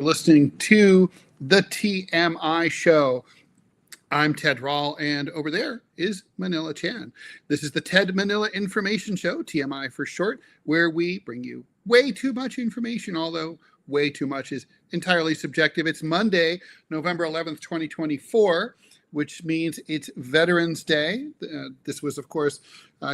Listening to the TMI Show. I'm Ted Rall, and over there is Manila Chan. This is the Ted Manila Information Show, TMI for short, where we bring you way too much information, although way too much is entirely subjective. It's Monday, November 11th, 2024, which means it's Veterans Day. This was, of course,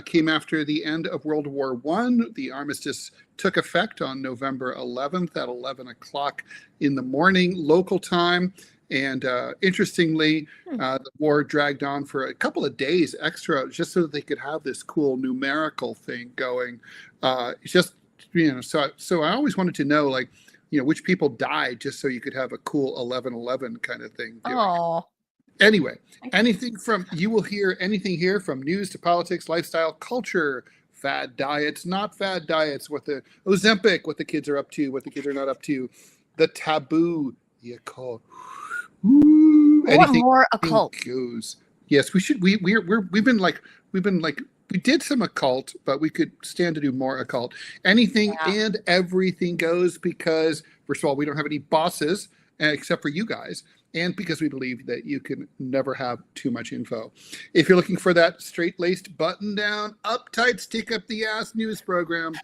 came after the end of World War I. The armistice took effect on November 11th at 11 o'clock in the morning, local time. And interestingly, the war dragged on for a couple of days extra, just so that they could have this cool numerical thing going. So I always wanted to know, like, which people died, just so you could have a cool 11/11 kind of thing. Oh. Anyway, you will hear anything here from news to politics, lifestyle, culture, fad diets, not fad diets, what the Ozempic, what the kids are up to, what the kids are not up to, the taboo, the occult. Anything more occult goes. Yes, we should. We did some occult, but we could stand to do more occult. Anything and everything goes, because first of all, we don't have any bosses except for you guys. And because we believe that you can never have too much info. If you're looking for that straight-laced, button-down, uptight, stick-up-the-ass news program,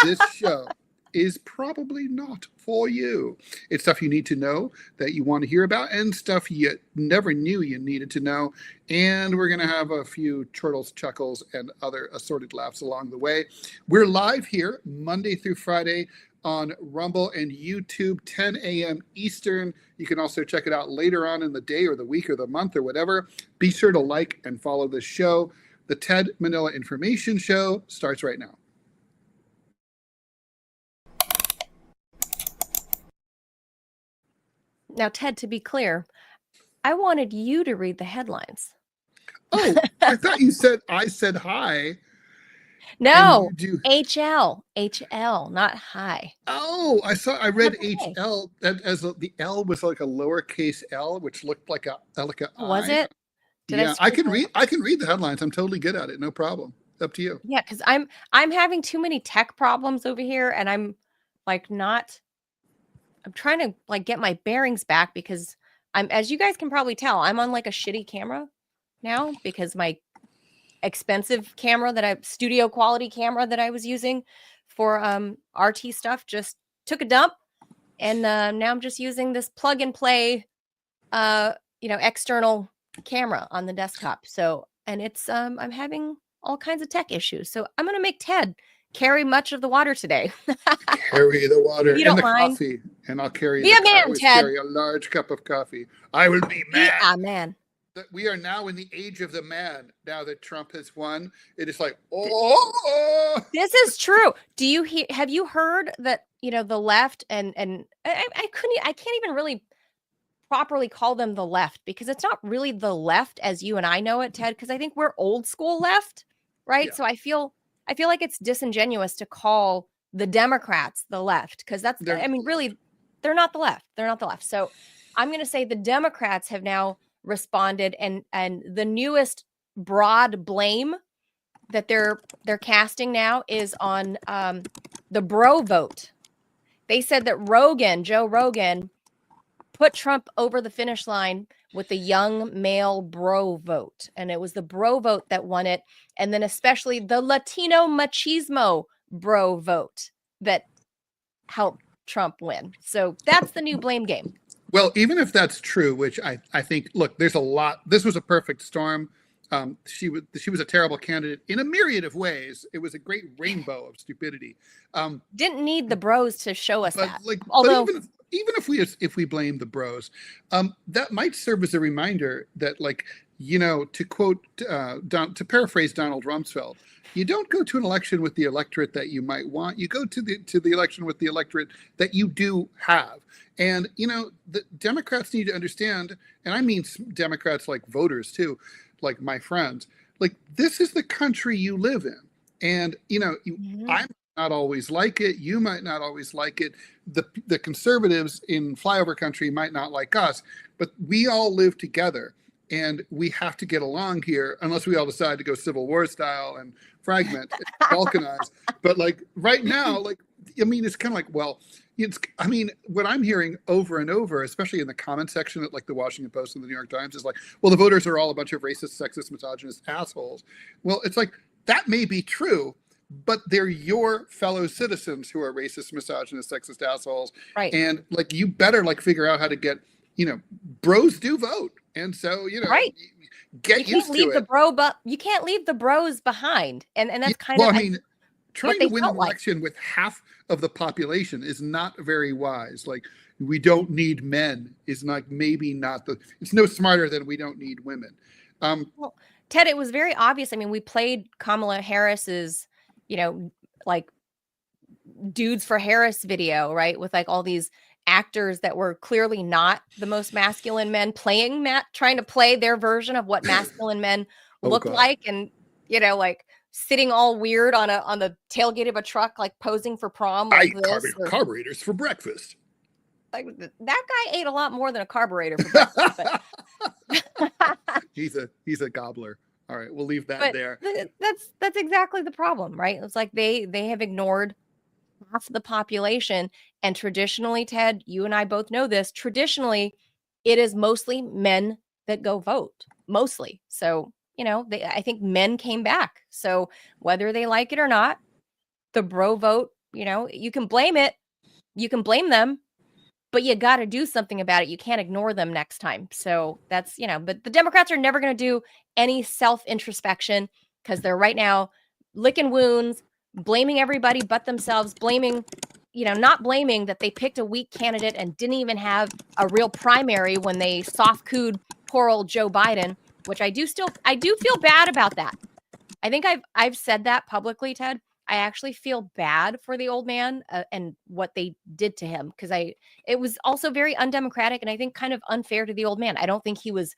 this show is probably not for you. It's stuff you need to know, that you want to hear about, and stuff you never knew you needed to know. And we're going to have a few chortles, chuckles, and other assorted laughs along the way. We're live here Monday through Friday on Rumble and YouTube, 10 a.m. Eastern. You can also check it out later on in the day or the week or the month or whatever. Be sure to like and follow this show. The Ted Manila Information Show starts right now. Now, Ted, to be clear, I wanted you to read the headlines. Oh, I thought I said hi. No, HL, not hi. Oh, I read HL as the L was like a lowercase L, which looked like a Was it? I can read the headlines. I'm totally good at it. No problem. Up to you. Yeah, because I'm having too many tech problems over here, and I'm trying to get my bearings back, because as you guys can probably tell, I'm on like a shitty camera now, because my expensive camera studio quality camera that I was using for RT stuff just took a dump, and now I'm just using this plug and play external camera on the desktop. So, and it's I'm having all kinds of tech issues, so I'm gonna make Ted carry much of the water today. Carry the water and the mind. Coffee, and I'll carry. Be a man, Ted. Carry a large cup of coffee. I will be man. Be a man. We are now in the age of the man. Now that Trump has won, it is like, This is true. Have you heard that the left and I can't even really properly call them the left, because it's not really the left as you and I know it, Ted, because I think we're old school left, right? Yeah. So I feel like it's disingenuous to call the Democrats the left, because really, they're not the left. They're not the left. So I'm going to say the Democrats have now responded, and the newest broad blame that they're casting now is on the bro vote. They said that Joe Rogan, put Trump over the finish line with the young male bro vote, and it was the bro vote that won it, and then especially the Latino machismo bro vote that helped Trump win. So that's the new blame game. Well, even if that's true, which I think, look, there's a lot. This was a perfect storm. She was a terrible candidate in a myriad of ways. It was a great rainbow of stupidity. Didn't need the bros to show us that. Although, even if we blame the bros, that might serve as a reminder that, to quote, to paraphrase Donald Rumsfeld, you don't go to an election with the electorate that you might want. You go to the election with the electorate that you do have. And, the Democrats need to understand, and I mean Democrats like voters too, like my friends, this is the country you live in. And, I might not always like it. You might not always like it. The conservatives in flyover country might not like us, but we all live together. And we have to get along here, unless we all decide to go Civil War style and fragment, balkanize. But right now, it's kind of well, I mean, what I'm hearing over and over, especially in the comment section at like the Washington Post and the New York Times, is like, well, the voters are all a bunch of racist, sexist, misogynist assholes. Well, it's like, that may be true, but they're your fellow citizens who are racist, misogynist, sexist assholes. Right. And like, you better like figure out how to get, bros do vote. And so, right. Get used to it. You can't leave the bros behind. And that's kind of, I mean, trying to win an election like. with half of the population is not very wise. Like, we don't need men is like maybe not it's no smarter than we don't need women. Well, Ted, it was very obvious. I mean, we played Kamala Harris's, like Dudes for Harris video, right? With like all these actors that were clearly not the most masculine men trying to play their version of what masculine men look like. And, like sitting all weird on the tailgate of a truck, like posing for prom. Like carburetors for breakfast. Like that guy ate a lot more than a carburetor for breakfast. He's a gobbler. All right, we'll leave that there. That's exactly the problem, right? It's like they have ignored half the population, and traditionally, Ted, you and I both know this. Traditionally, it is mostly men that go vote, mostly. So I think men came back. So whether they like it or not, the bro vote, you can blame it. You can blame them, but you got to do something about it. You can't ignore them next time. So that's, but the Democrats are never going to do any self-introspection because they're right now licking wounds, blaming everybody but themselves, not blaming that they picked a weak candidate and didn't even have a real primary when they soft-cooed poor old Joe Biden, which I do feel bad about that. I think I've said that publicly, Ted. I actually feel bad for the old man and what they did to him because it was also very undemocratic and I think kind of unfair to the old man. I don't think he was,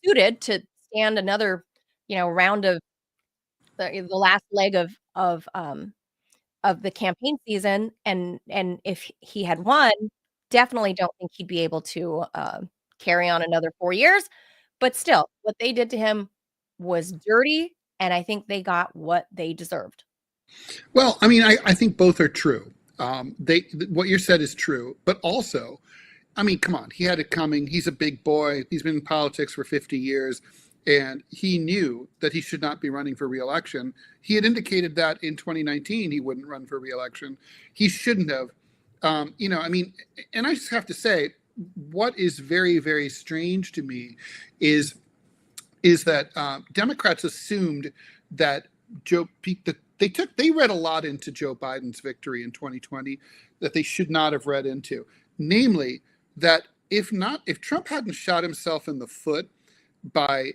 suited to stand another, round of the last leg of the campaign season. And if he had won, definitely don't think he'd be able to carry on another 4 years. But still, what they did to him was dirty. And I think they got what they deserved. Well, I mean, I think both are true. What you said is true, but also, I mean, come on, he had it coming. He's a big boy. He's been in politics for 50 years, and he knew that he should not be running for re-election. He had indicated that in 2019 he wouldn't run for re-election. He shouldn't have. I mean, and I just have to say, what is very, very strange to me is that Democrats assumed that they read a lot into Joe Biden's victory in 2020 that they should not have read into, namely that if Trump hadn't shot himself in the foot by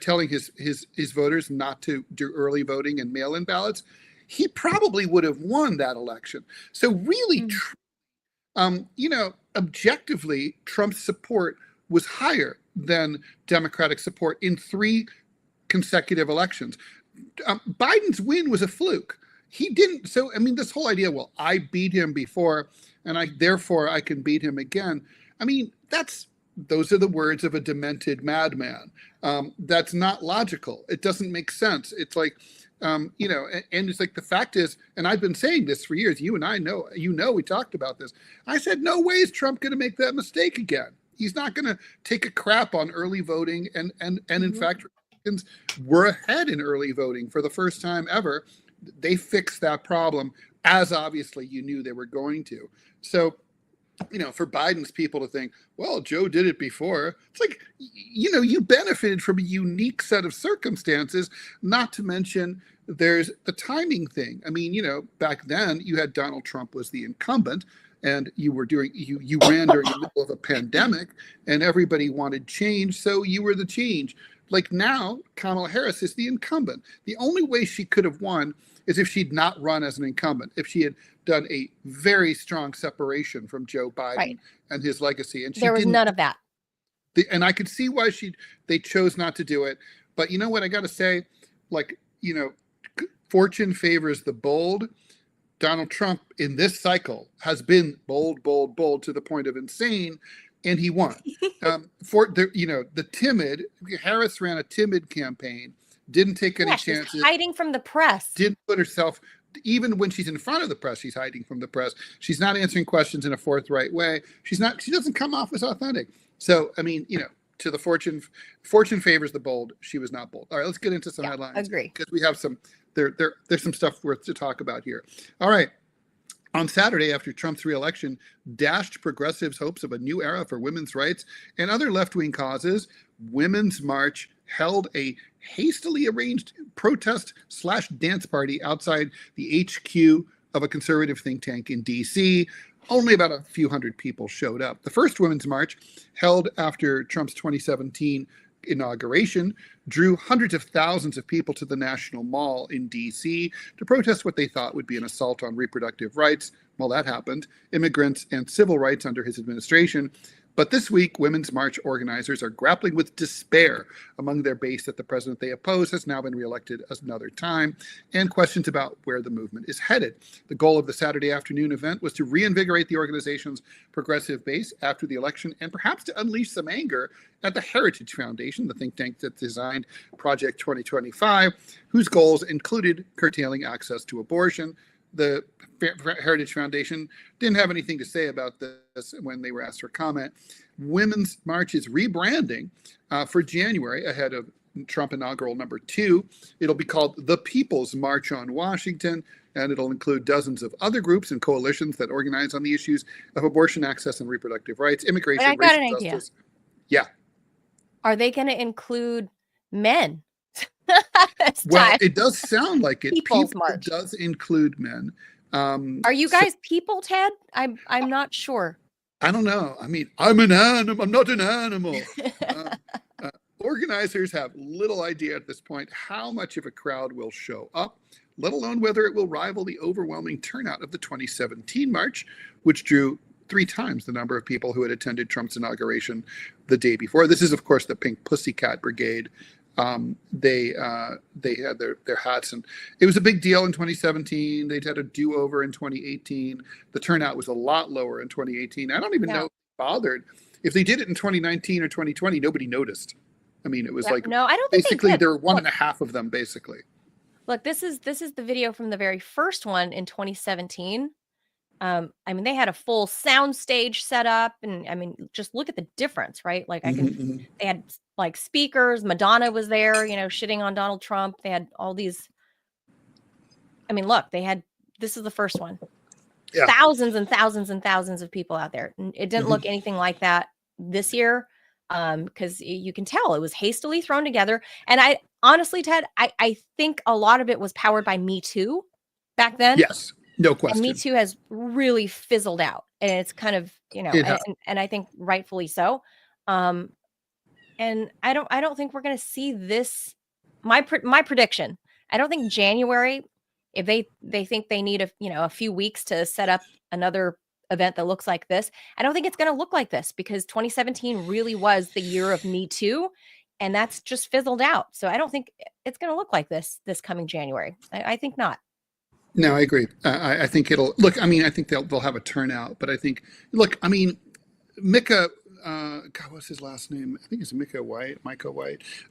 telling his voters not to do early voting and mail-in ballots, he probably would have won that election. So really, objectively, Trump's support was higher than Democratic support in 3 consecutive elections. Biden's win was a fluke. He didn't. So, I mean, this whole idea, well, I beat him before and therefore I can beat him again. I mean, those are the words of a demented madman. That's not logical. It doesn't make sense. It's like, and it's like the fact is, and I've been saying this for years, you and I know, we talked about this. I said, no way is Trump going to make that mistake again. He's not going to take a crap on early voting. And in fact, Republicans were ahead in early voting for the first time ever. They fixed that problem, as obviously you knew they were going to. So, for Biden's people to think, well, Joe did it before. It's like, you benefited from a unique set of circumstances, not to mention there's the timing thing. I mean, back then you had Donald Trump was the incumbent. And you ran during the middle of a pandemic and everybody wanted change. So you were the change. Like now, Kamala Harris is the incumbent. The only way she could have won is if she'd not run as an incumbent, if she had done a very strong separation from Joe Biden and his legacy. And there was none of that. And I could see why they chose not to do it. But you know what I got to say? Like, fortune favors the bold. Donald Trump in this cycle has been bold, bold, bold to the point of insane, and he won. The timid, Harris ran a timid campaign, didn't take any chances. Hiding from the press. Didn't put herself even when she's in front of the press, she's hiding from the press. She's not answering questions in a forthright way. She doesn't come off as authentic. So, I mean, to the fortune favors the bold. She was not bold. All right, let's get into some headlines. Agree. Because we have there's some stuff worth to talk about here. All right. On Saturday, after Trump's re-election dashed progressives' hopes of a new era for women's rights and other left-wing causes, Women's March held a hastily arranged protest/dance party outside the HQ of a conservative think tank in D.C. Only about a few hundred people showed up. The first Women's March, held after Trump's 2017 inauguration, drew hundreds of thousands of people to the National Mall in D.C. to protest what they thought would be an assault on reproductive rights. Well, that happened. Immigrants and civil rights under his administration. But this week, Women's March organizers are grappling with despair among their base that the president they oppose has now been reelected another time, and questions about where the movement is headed. The goal of the Saturday afternoon event was to reinvigorate the organization's progressive base after the election, and perhaps to unleash some anger at the Heritage Foundation, the think tank that designed Project 2025, whose goals included curtailing access to abortion. The Heritage Foundation didn't have anything to say about this when they were asked for comment. Women's March is rebranding for January ahead of Trump inaugural number 2. It'll be called the People's March on Washington, and it'll include dozens of other groups and coalitions that organize on the issues of abortion access and reproductive rights, immigration, racial justice. Yeah. Are they going to include men? Well, it does sound like it. People's March does include men. Are you guys people, Ted? I'm not sure. I don't know. I mean, I'm an animal. I'm not an animal. Organizers have little idea at this point how much of a crowd will show up, let alone whether it will rival the overwhelming turnout of the 2017 march, which drew 3 times the number of people who had attended Trump's inauguration the day before. This is, of course, the Pink Pussycat Brigade. They had their hats, and it was a big deal in 2017. They'd had a do-over in 2018. The turnout was a lot lower in 2018. I don't even know if they bothered. If they did it in 2019 or 2020, nobody noticed. I mean, it was I don't think basically there were 1.5 of them basically. Look, this is the video from the very first one in 2017. I mean, they had a full sound stage set up, and I mean, just look at the difference, right? Like they had like speakers, Madonna was there, shitting on Donald Trump. They had all these, I mean, look, this is the first one. Yeah. Thousands and thousands and thousands of people out there. It didn't look anything like that this year. Because you can tell it was hastily thrown together. And I honestly, Ted, I think a lot of it was powered by Me Too back then. Yes. No question. And Me Too has really fizzled out, and it's kind of, and I think rightfully so. And I don't think we're going to see this. My prediction, I don't think January, if they think they need a few weeks to set up another event that looks like this, I don't think it's going to look like this, because 2017 really was the year of Me Too, and that's just fizzled out. So I don't think it's going to look like this coming January. I think not. No, I agree. I think it'll look. I mean, I think they'll have a turnout, but I think, look, I mean, Micah. God, what's his last name? I think it's Micah White.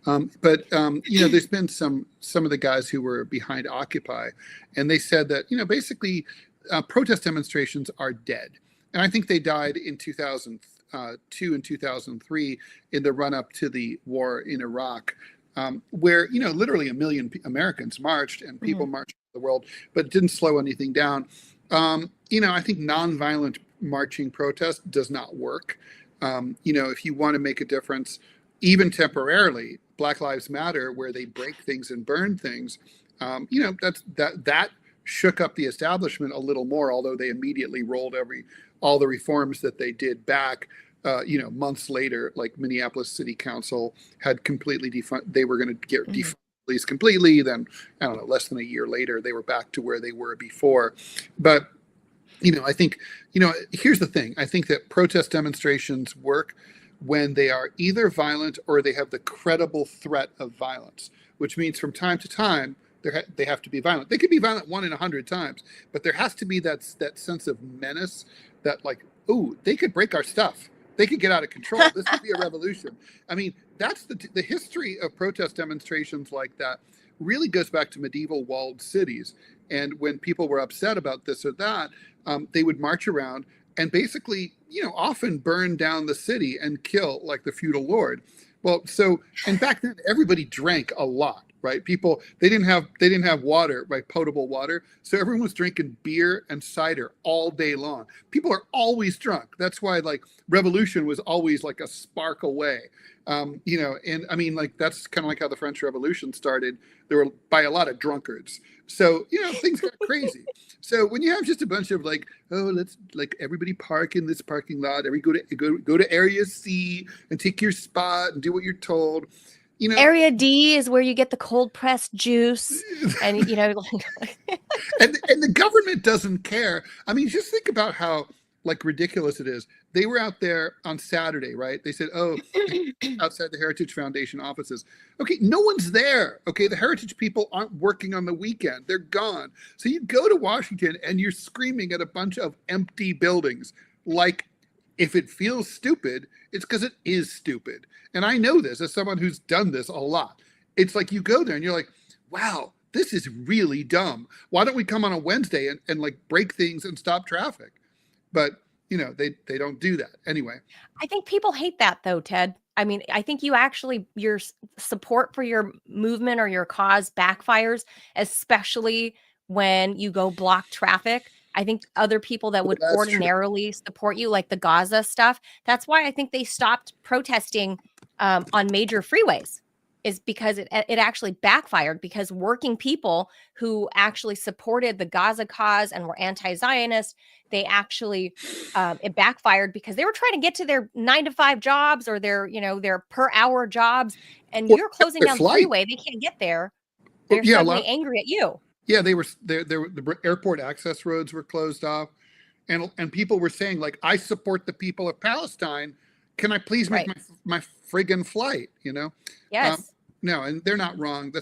But there's been some of the guys who were behind Occupy, and they said that basically protest demonstrations are dead, and I think they died in 2002 and 2003 in the run up to the war in Iraq, where literally 1 million Americans marched, and people marched the world, but it didn't slow anything down. I think nonviolent marching protest does not work. If you want to make a difference, even temporarily, Black Lives Matter, where they break things and burn things, that shook up the establishment a little more, although they immediately rolled all the reforms that they did back. Months later, like Minneapolis City Council had completely they were going to get defunded police completely. Then, I don't know, less than a year later, they were back to where they were before. But, I think, here's the thing. I think that protest demonstrations work when they are either violent or they have the credible threat of violence, which means from time to time, they have to be violent. They could be violent 1 in 100 times, but there has to be that sense of menace that, like, ooh, they could break our stuff. They could get out of control. This could be a revolution. I mean, that's the history of protest demonstrations like that really goes back to medieval walled cities. And when people were upset about this or that, they would march around and basically, often burn down the city and kill like the feudal lord. Well, and back then everybody drank a lot, right? People, they didn't have water, right? Potable water. So everyone was drinking beer and cider all day long. People are always drunk. That's why like revolution was always like a spark away. And I mean, like, that's kind of like how the French Revolution started. There were by a lot of drunkards. So, things got crazy. So when you have just a bunch of like, oh, let's like everybody park in this parking lot, go to area C and take your spot and do what you're told. Area D is where you get the cold pressed juice, and and the government doesn't care. I mean, just think about how like ridiculous it is. They were out there on Saturday, right? They said, oh, outside the Heritage Foundation offices. Okay, no one's there. Okay, the Heritage people aren't working on the weekend. They're gone. So you go to Washington and you're screaming at a bunch of empty buildings. Like, if it feels stupid, it's because it is stupid. And I know this as someone who's done this a lot. It's like you go there and you're like, wow, this is really dumb. Why don't we come on a Wednesday and like break things and stop traffic? But they don't do that anyway. I think people hate that though, Ted. I mean, I think your support for your movement or your cause backfires, especially when you go block traffic. I think other people that would ordinarily support you, like the Gaza stuff, that's why I think they stopped protesting on major freeways, is because it actually backfired, because working people who actually supported the Gaza cause and were anti-Zionist, they actually, it backfired because they were trying to get to their 9-to-5 jobs or their per hour jobs, and you're closing down the freeway. They can't get there. They're suddenly angry at you. Yeah, the airport access roads were closed off, and people were saying like, I support the people of Palestine. Can I please make my friggin' flight? Yes. No, and they're not wrong.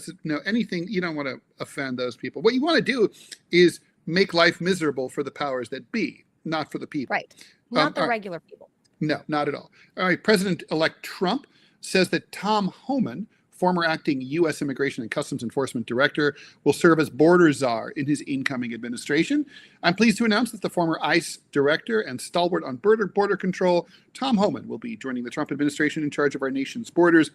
Anything, you don't want to offend those people. What you want to do is make life miserable for the powers that be, not for the people. Right. Not the regular people. No, not at all. All right. President-elect Trump says that Tom Homan, former acting U.S. Immigration and Customs Enforcement Director, will serve as border czar in his incoming administration. I'm pleased to announce that the former ICE director and stalwart on border control, Tom Homan, will be joining the Trump administration in charge of our nation's borders.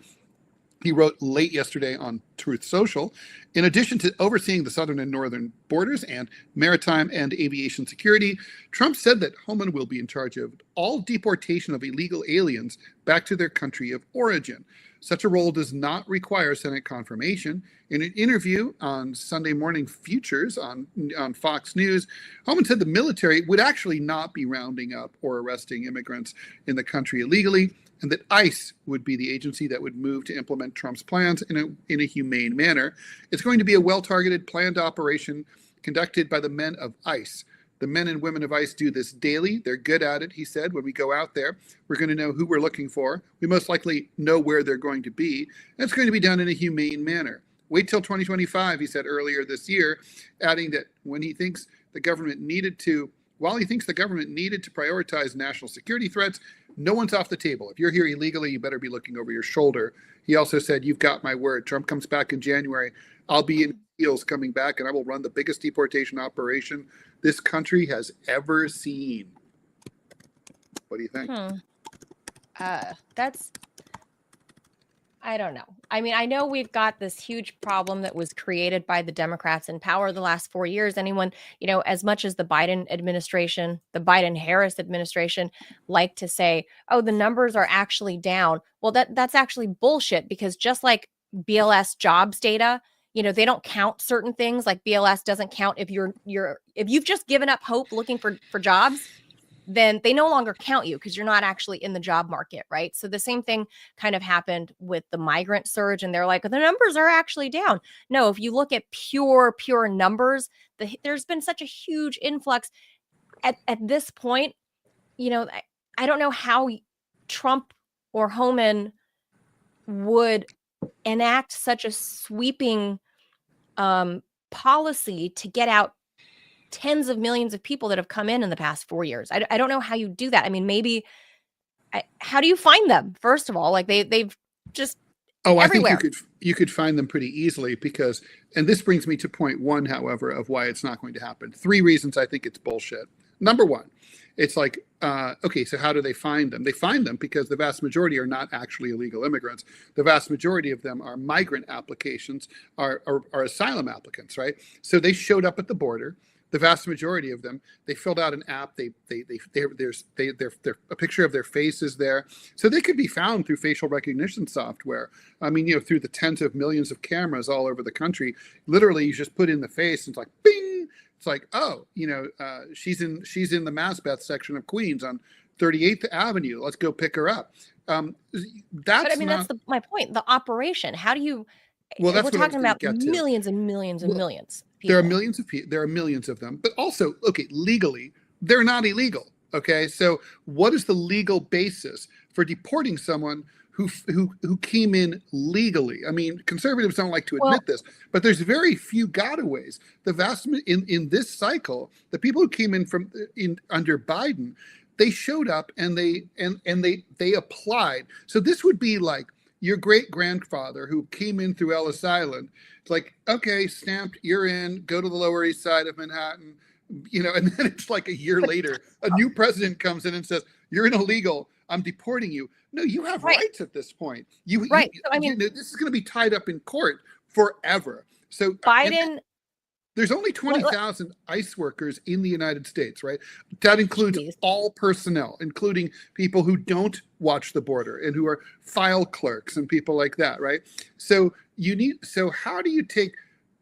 He wrote late yesterday on Truth Social, in addition to overseeing the southern and northern borders and maritime and aviation security, Trump said that Homan will be in charge of all deportation of illegal aliens back to their country of origin. Such a role does not require Senate confirmation. In an interview on Sunday Morning Futures on Fox News, Homan said the military would actually not be rounding up or arresting immigrants in the country illegally, and that ICE would be the agency that would move to implement Trump's plans in a humane manner. It's going to be a well-targeted, planned operation conducted by the men of ICE. The men and women of ICE do this daily. They're good at it, he said. When we go out there, we're going to know who we're looking for. We most likely know where they're going to be. And it's going to be done in a humane manner. Wait till 2025, he said earlier this year, adding that while he thinks the government needed to prioritize national security threats, no one's off the table. If you're here illegally, you better be looking over your shoulder. He also said, you've got my word. Trump comes back in January. I'll be in heels coming back, and I will run the biggest deportation operation this country has ever seen. What do you think? I don't know. I mean, I know we've got this huge problem that was created by the Democrats in power the last 4 years. Anyone, as much as the Biden administration, the Biden-Harris administration like to say, oh, the numbers are actually down. Well, that's actually bullshit, because just like BLS jobs data, they don't count certain things. Like BLS doesn't count if you've just given up hope looking for jobs, then they no longer count you because you're not actually in the job market, right? So the same thing kind of happened with the migrant surge, and they're like, the numbers are actually down. No, if you look at pure numbers, there's been such a huge influx. At this point, I don't know how Trump or Homan would enact such a sweeping policy to get out tens of millions of people that have come in the past 4 years. I don't know how you do that. I mean, how do you find them? First of all, like they've just Oh, I think everywhere. you could find them pretty easily because, and this brings me to point one, however, of why it's not going to happen. 3 reasons I think it's bullshit. Number one, it's like, okay, so how do they find them? They find them because the vast majority are not actually illegal immigrants. The vast majority of them are migrant applications, are asylum applicants, right? So they showed up at the border. The vast majority of them, they filled out an app. There's a picture of their face is there, so they could be found through facial recognition software. I mean, you know, through the tens of millions of cameras all over the country. Literally, you just put in the face, and it's like, bing. It's like, oh, you know, she's in the Masbeth section of Queens on 38th Avenue. Let's go pick her up. But I mean, that's my point. The operation. How do you? Well, that's we're what I was talking gonna about get to. millions and millions and millions. There are millions of people. There are millions of them. But also, okay, legally, they're not illegal. Okay, so what is the legal basis for deporting someone who came in legally? I mean, conservatives don't like to admit this, but there's very few gotaways. The vast in this cycle, the people who came in under Biden, they showed up and they applied. So this would be like your great grandfather who came in through Ellis Island. It's like, okay, stamped, you're in, go to the Lower East Side of Manhattan, you know, and then it's like a year later, a new president comes in and says, you're an illegal, I'm deporting you. No, you have rights at this point. So, I mean, this is going to be tied up in court forever. So Biden. There's only 20,000 ICE workers in the United States, right? That includes all personnel, including people who don't watch the border and who are file clerks and people like that, right? So how do you take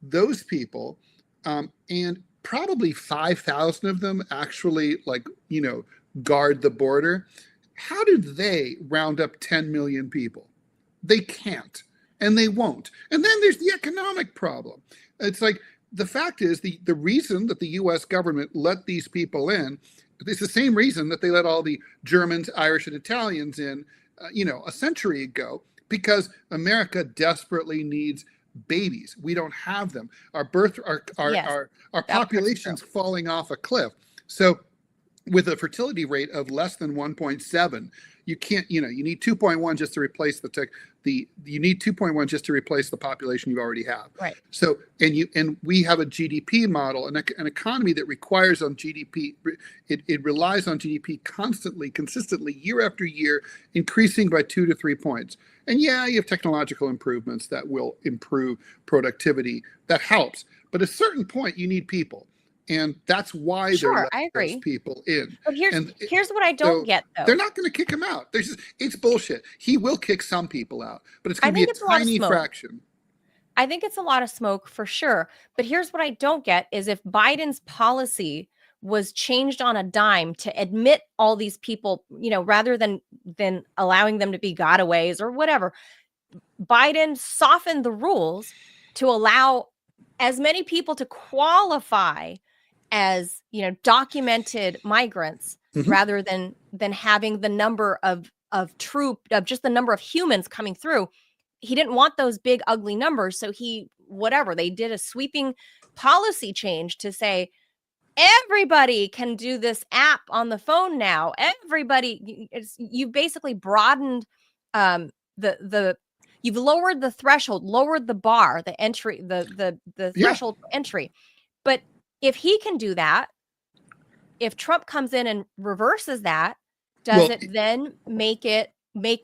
those people and probably 5,000 of them actually, like, you know, guard the border? How do they round up 10 million people? They can't, and they won't. And then there's the economic problem. It's like, the fact is, the reason that the U.S. government let these people in is the same reason that they let all the Germans, Irish, and Italians in, you know, a century ago, because America desperately needs babies. We don't have them. Our population's falling off a cliff. So with a fertility rate of less than 1.7, you can't, you know, you need 2.1 just to replace you need 2.1 just to replace the population you already have. Right. So, and we have a GDP model, an economy that requires on GDP, it relies on GDP constantly, consistently, year after year, increasing by 2 to 3 points. And yeah, you have technological improvements that will improve productivity. That helps. But at a certain point, you need people. And that's why they're letting those people in. But here's what I don't get, though. They're not going to kick him out. It's bullshit. He will kick some people out, but it's going to be a tiny fraction. I think it's a lot of smoke for sure. But here's what I don't get is if Biden's policy was changed on a dime to admit all these people, you know, rather than allowing them to be gotaways or whatever, Biden softened the rules to allow as many people to qualify as, you know, documented migrants, rather than having the number of just the number of humans coming through. He didn't want those big ugly numbers, so they did a sweeping policy change to say everybody can do this app on the phone now. You basically broadened you've lowered the threshold, lowered the bar, the entry, the threshold entry. But if he can do that, if Trump comes in and reverses that, does it then make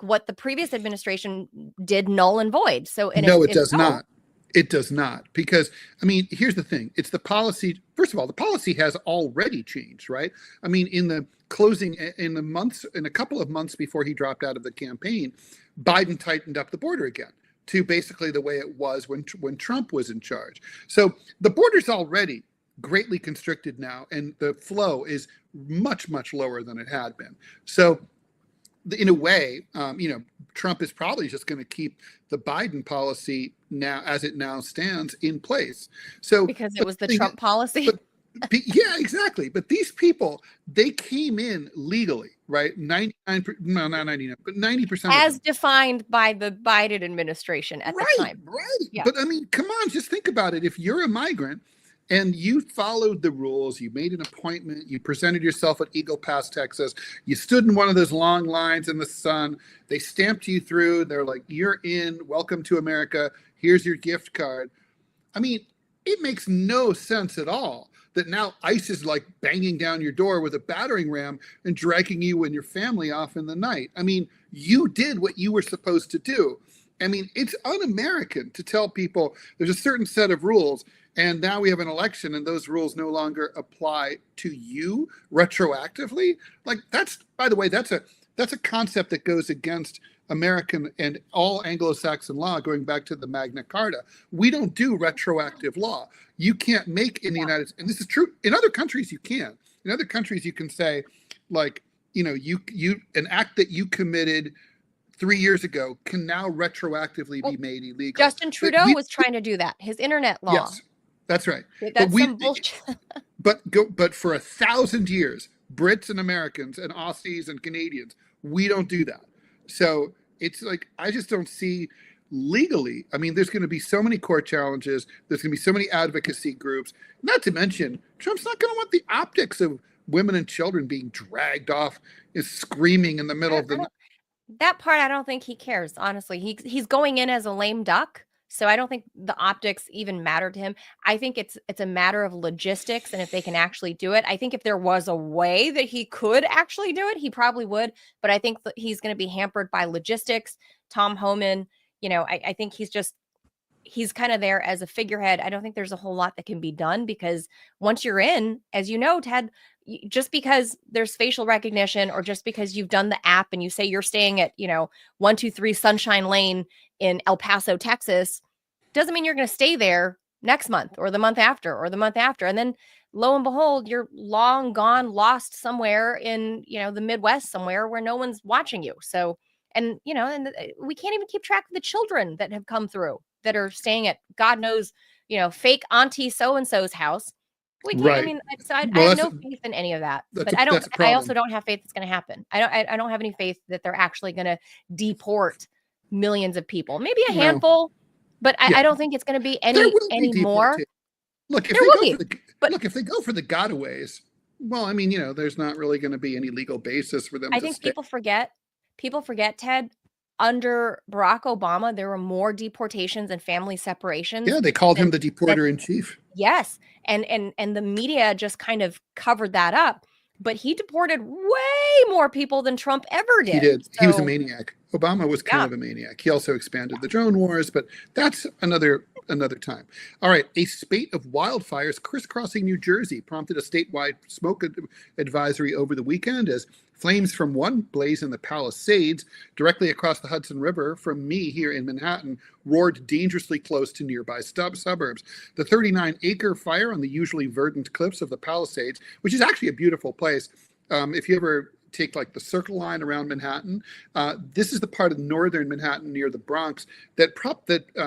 what the previous administration did null and void? So no, it does not. It does not, because I mean, here's the thing: it's the policy. First of all, the policy has already changed, right? I mean, in a couple of months before he dropped out of the campaign, Biden tightened up the border again to basically the way it was when Trump was in charge. So the border's already greatly constricted now, and the flow is much, much lower than it had been. So in a way, you know, Trump is probably just going to keep the Biden policy now, as it now stands, in place. So because it was the Trump policy. Yeah, exactly. But these people, they came in legally, right? 99%, no, not 99, but 90%. As defined by the Biden administration at the time. Right. Yeah. But I mean, come on, just think about it. If you're a migrant And you followed the rules. You made an appointment. You presented yourself at Eagle Pass, Texas. You stood in one of those long lines in the sun. They stamped you through. They're like, you're in. Welcome to America. Here's your gift card. I mean, it makes no sense at all that now ICE is like banging down your door with a battering ram and dragging you and your family off in the night. I mean, you did what you were supposed to do. I mean, it's un-American to tell people there's a certain set of rules, and now we have an election and those rules no longer apply to you retroactively. Like, that's, by the way, that's a concept that goes against American and all Anglo-Saxon law, going back to the Magna Carta. We don't do retroactive law. You can't make in the United States, and this is true in other countries, you can. In other countries, you can say, like, you know, you an act that you committed 3 years ago can now retroactively be made illegal. Justin Trudeau was trying to do that. His internet law. Yes, that's right. That's some bullshit. But for 1,000 years, Brits and Americans and Aussies and Canadians, we don't do that. So it's like, I just don't see legally. I mean, there's going to be so many court challenges. There's going to be so many advocacy groups. Not to mention, Trump's not going to want the optics of women and children being dragged off and screaming in the middle of the night. That part, I don't think he cares, honestly. He's going in as a lame duck, so I don't think the optics even matter to him. I think it's a matter of logistics and if they can actually do it. I think if there was a way that he could actually do it, he probably would. But I think that he's going to be hampered by logistics. Tom Homan, you know, I think he's kind of there as a figurehead. I don't think there's a whole lot that can be done because once you're in, as you know, Ted, just because there's facial recognition or just because you've done the app and you say you're staying at, 123 Sunshine Lane in El Paso, Texas, doesn't mean you're going to stay there next month or the month after or the month after. And then lo and behold, you're long gone, lost somewhere in, the Midwest somewhere where no one's watching you. So, and we can't even keep track of the children that have come through that are staying at God knows, fake auntie so-and-so's house. We can't, right. I mean, so I have no faith in any of that, but I also don't have faith it's going to happen. I don't have any faith that they're actually going to deport millions of people, maybe a handful, but I don't think it's going to be any more. Look, if they go for the gotaways, well, I mean, there's not really going to be any legal basis for them. I think people forget, Ted, under Barack Obama, there were more deportations and family separations. Yeah, they called him the deporter in chief. Yes. And the media just kind of covered that up. But he deported way more people than Trump ever did. He did. So, he was a maniac. Obama was kind of a maniac. He also expanded the drone wars, but that's another time. All right. A spate of wildfires crisscrossing New Jersey prompted a statewide smoke advisory over the weekend as flames from one blaze in the Palisades, directly across the Hudson River from me here in Manhattan, roared dangerously close to nearby suburbs. The 39-acre fire on the usually verdant cliffs of the Palisades, which is actually a beautiful place. If you ever take like the Circle Line around Manhattan, this is the part of northern Manhattan near the Bronx that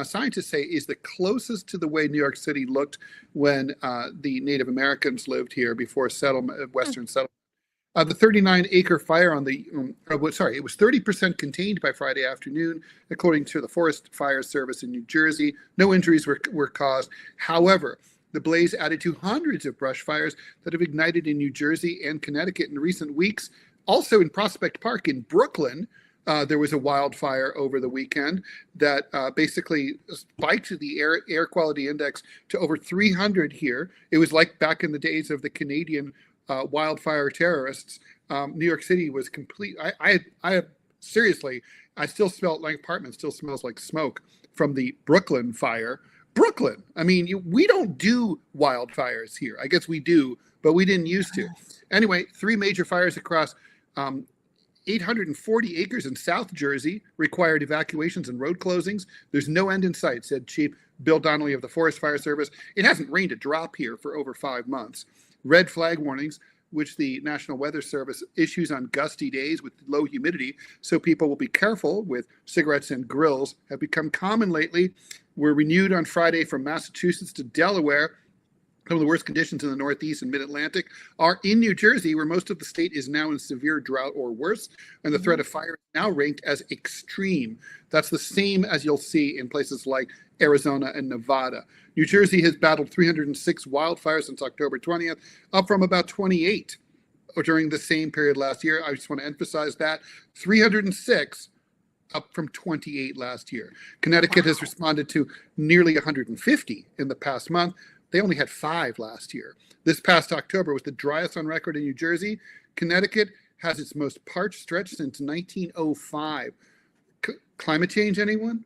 scientists say is the closest to the way New York City looked when the Native Americans lived here before Western settlement. The 39-acre fire on the, it was 30% contained by Friday afternoon, according to the Forest Fire Service in New Jersey. No injuries were caused. However, the blaze added to hundreds of brush fires that have ignited in New Jersey and Connecticut in recent weeks. Also in Prospect Park in Brooklyn, there was a wildfire over the weekend that basically spiked the air quality index to over 300 here. It was like back in the days of the Canadian wildfire terrorists. New York City was complete. I seriously, I still smell, my apartment still smells like smoke from the Brooklyn fire. Brooklyn. I mean, we don't do wildfires here. I guess we do, but we didn't used to. Anyway, 3 major fires across 840 acres in South Jersey required evacuations and road closings. There's no end in sight, said Chief Bill Donnelly of the Forest Fire Service. It hasn't rained a drop here for over 5 months. Red flag warnings, which the National Weather Service issues on gusty days with low humidity, so people will be careful with cigarettes and grills, have become common lately. Were renewed on Friday from Massachusetts to Delaware. Some of the worst conditions in the Northeast and Mid-Atlantic are in New Jersey, where most of the state is now in severe drought or worse, and the threat of fire is now ranked as extreme. That's the same as you'll see in places like Arizona and Nevada. New Jersey has battled 306 wildfires since October 20th, up from about 28 during the same period last year. I just want to emphasize that. 306 up from 28 last year. Connecticut has responded to nearly 150 in the past month. They only had 5 last year. This past October was the driest on record in New Jersey. Connecticut has its most parched stretch since 1905. Climate change, anyone?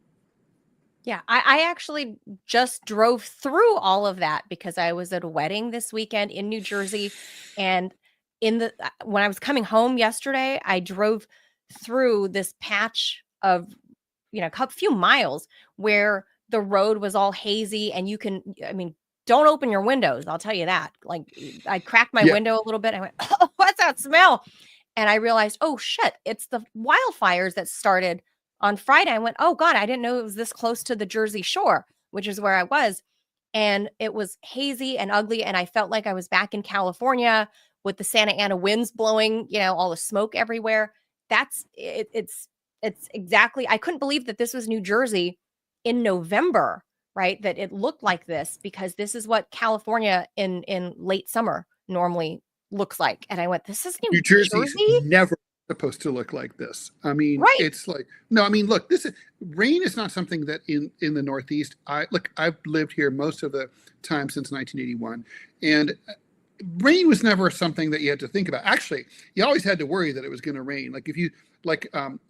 Yeah, I actually just drove through all of that because I was at a wedding this weekend in New Jersey. And when I was coming home yesterday, I drove through this patch of, a few miles where the road was all hazy and don't open your windows. I'll tell you that. Like, I cracked my window a little bit. I went, oh, what's that smell? And I realized, oh shit, it's the wildfires that started on Friday. I went, oh God, I didn't know it was this close to the Jersey Shore, which is where I was. And it was hazy and ugly. And I felt like I was back in California with the Santa Ana winds blowing, all the smoke everywhere. It's exactly, I couldn't believe that this was New Jersey in November, right? That it looked like this, because this is what California in late summer normally looks like. And I went, this is New Jersey's never supposed to look like this. I mean, It's like, no, I mean, look, rain is not something that in the Northeast, I've lived here most of the time since 1981. And rain was never something that you had to think about. Actually, you always had to worry that it was going to rain. Like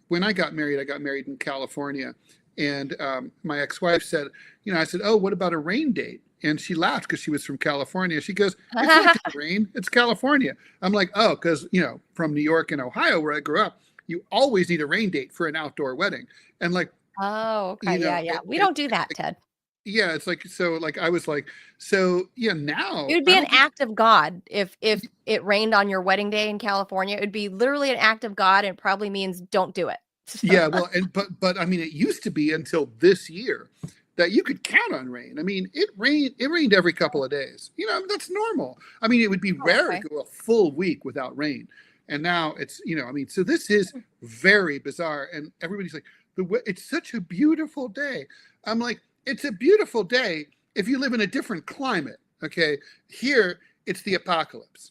when I got married in California, and my ex-wife said, I said, oh, what about a rain date? And she laughed because she was from California. She goes, it's not going to rain. It's California. I'm like, oh, because, from New York and Ohio, where I grew up, you always need a rain date for an outdoor wedding. And like, oh, okay. Yeah. We don't do that, Ted. Yeah. It's like, so like, I was like, so yeah, now. It would be an act of God if it rained on your wedding day in California. It would be literally an act of God, and it probably means don't do it. Yeah, well, but I mean, it used to be until this year that you could count on rain. I mean, it rained every couple of days. That's normal. I mean, it would be rare to go a full week without rain. And now it's, so this is very bizarre. And everybody's like, it's such a beautiful day. I'm like, it's a beautiful day if you live in a different climate. Okay. Here, it's the apocalypse.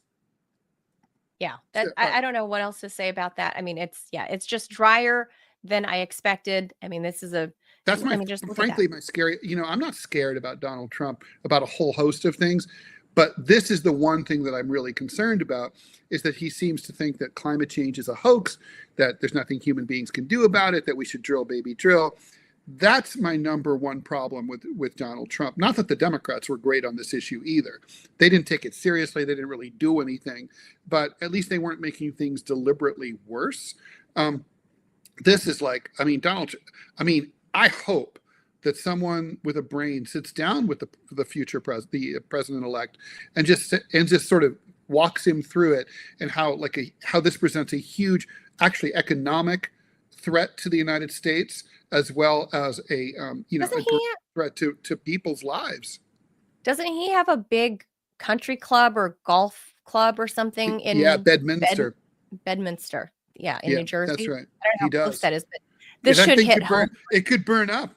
Yeah, I don't know what else to say about that. I mean, it's just drier than I expected. I mean, that's frankly my scary, I'm not scared about Donald Trump, about a whole host of things, but this is the one thing that I'm really concerned about, is that he seems to think that climate change is a hoax, that there's nothing human beings can do about it, that we should drill, baby, drill. That's my number one problem with Donald Trump. Not that the Democrats were great on this issue either. They didn't take it seriously. They didn't really do anything, but at least they weren't making things deliberately worse. This is like, I hope that someone with a brain sits down with the future president-elect and just sort of walks him through it, and how this presents a huge, actually, economic threat to the United States, as well as a threat to people's lives. Doesn't he have a big country club or golf club or something in Bedminster? Bedminster, in New Jersey. That's right. I don't know how close that is, but this should hit home. It could burn up.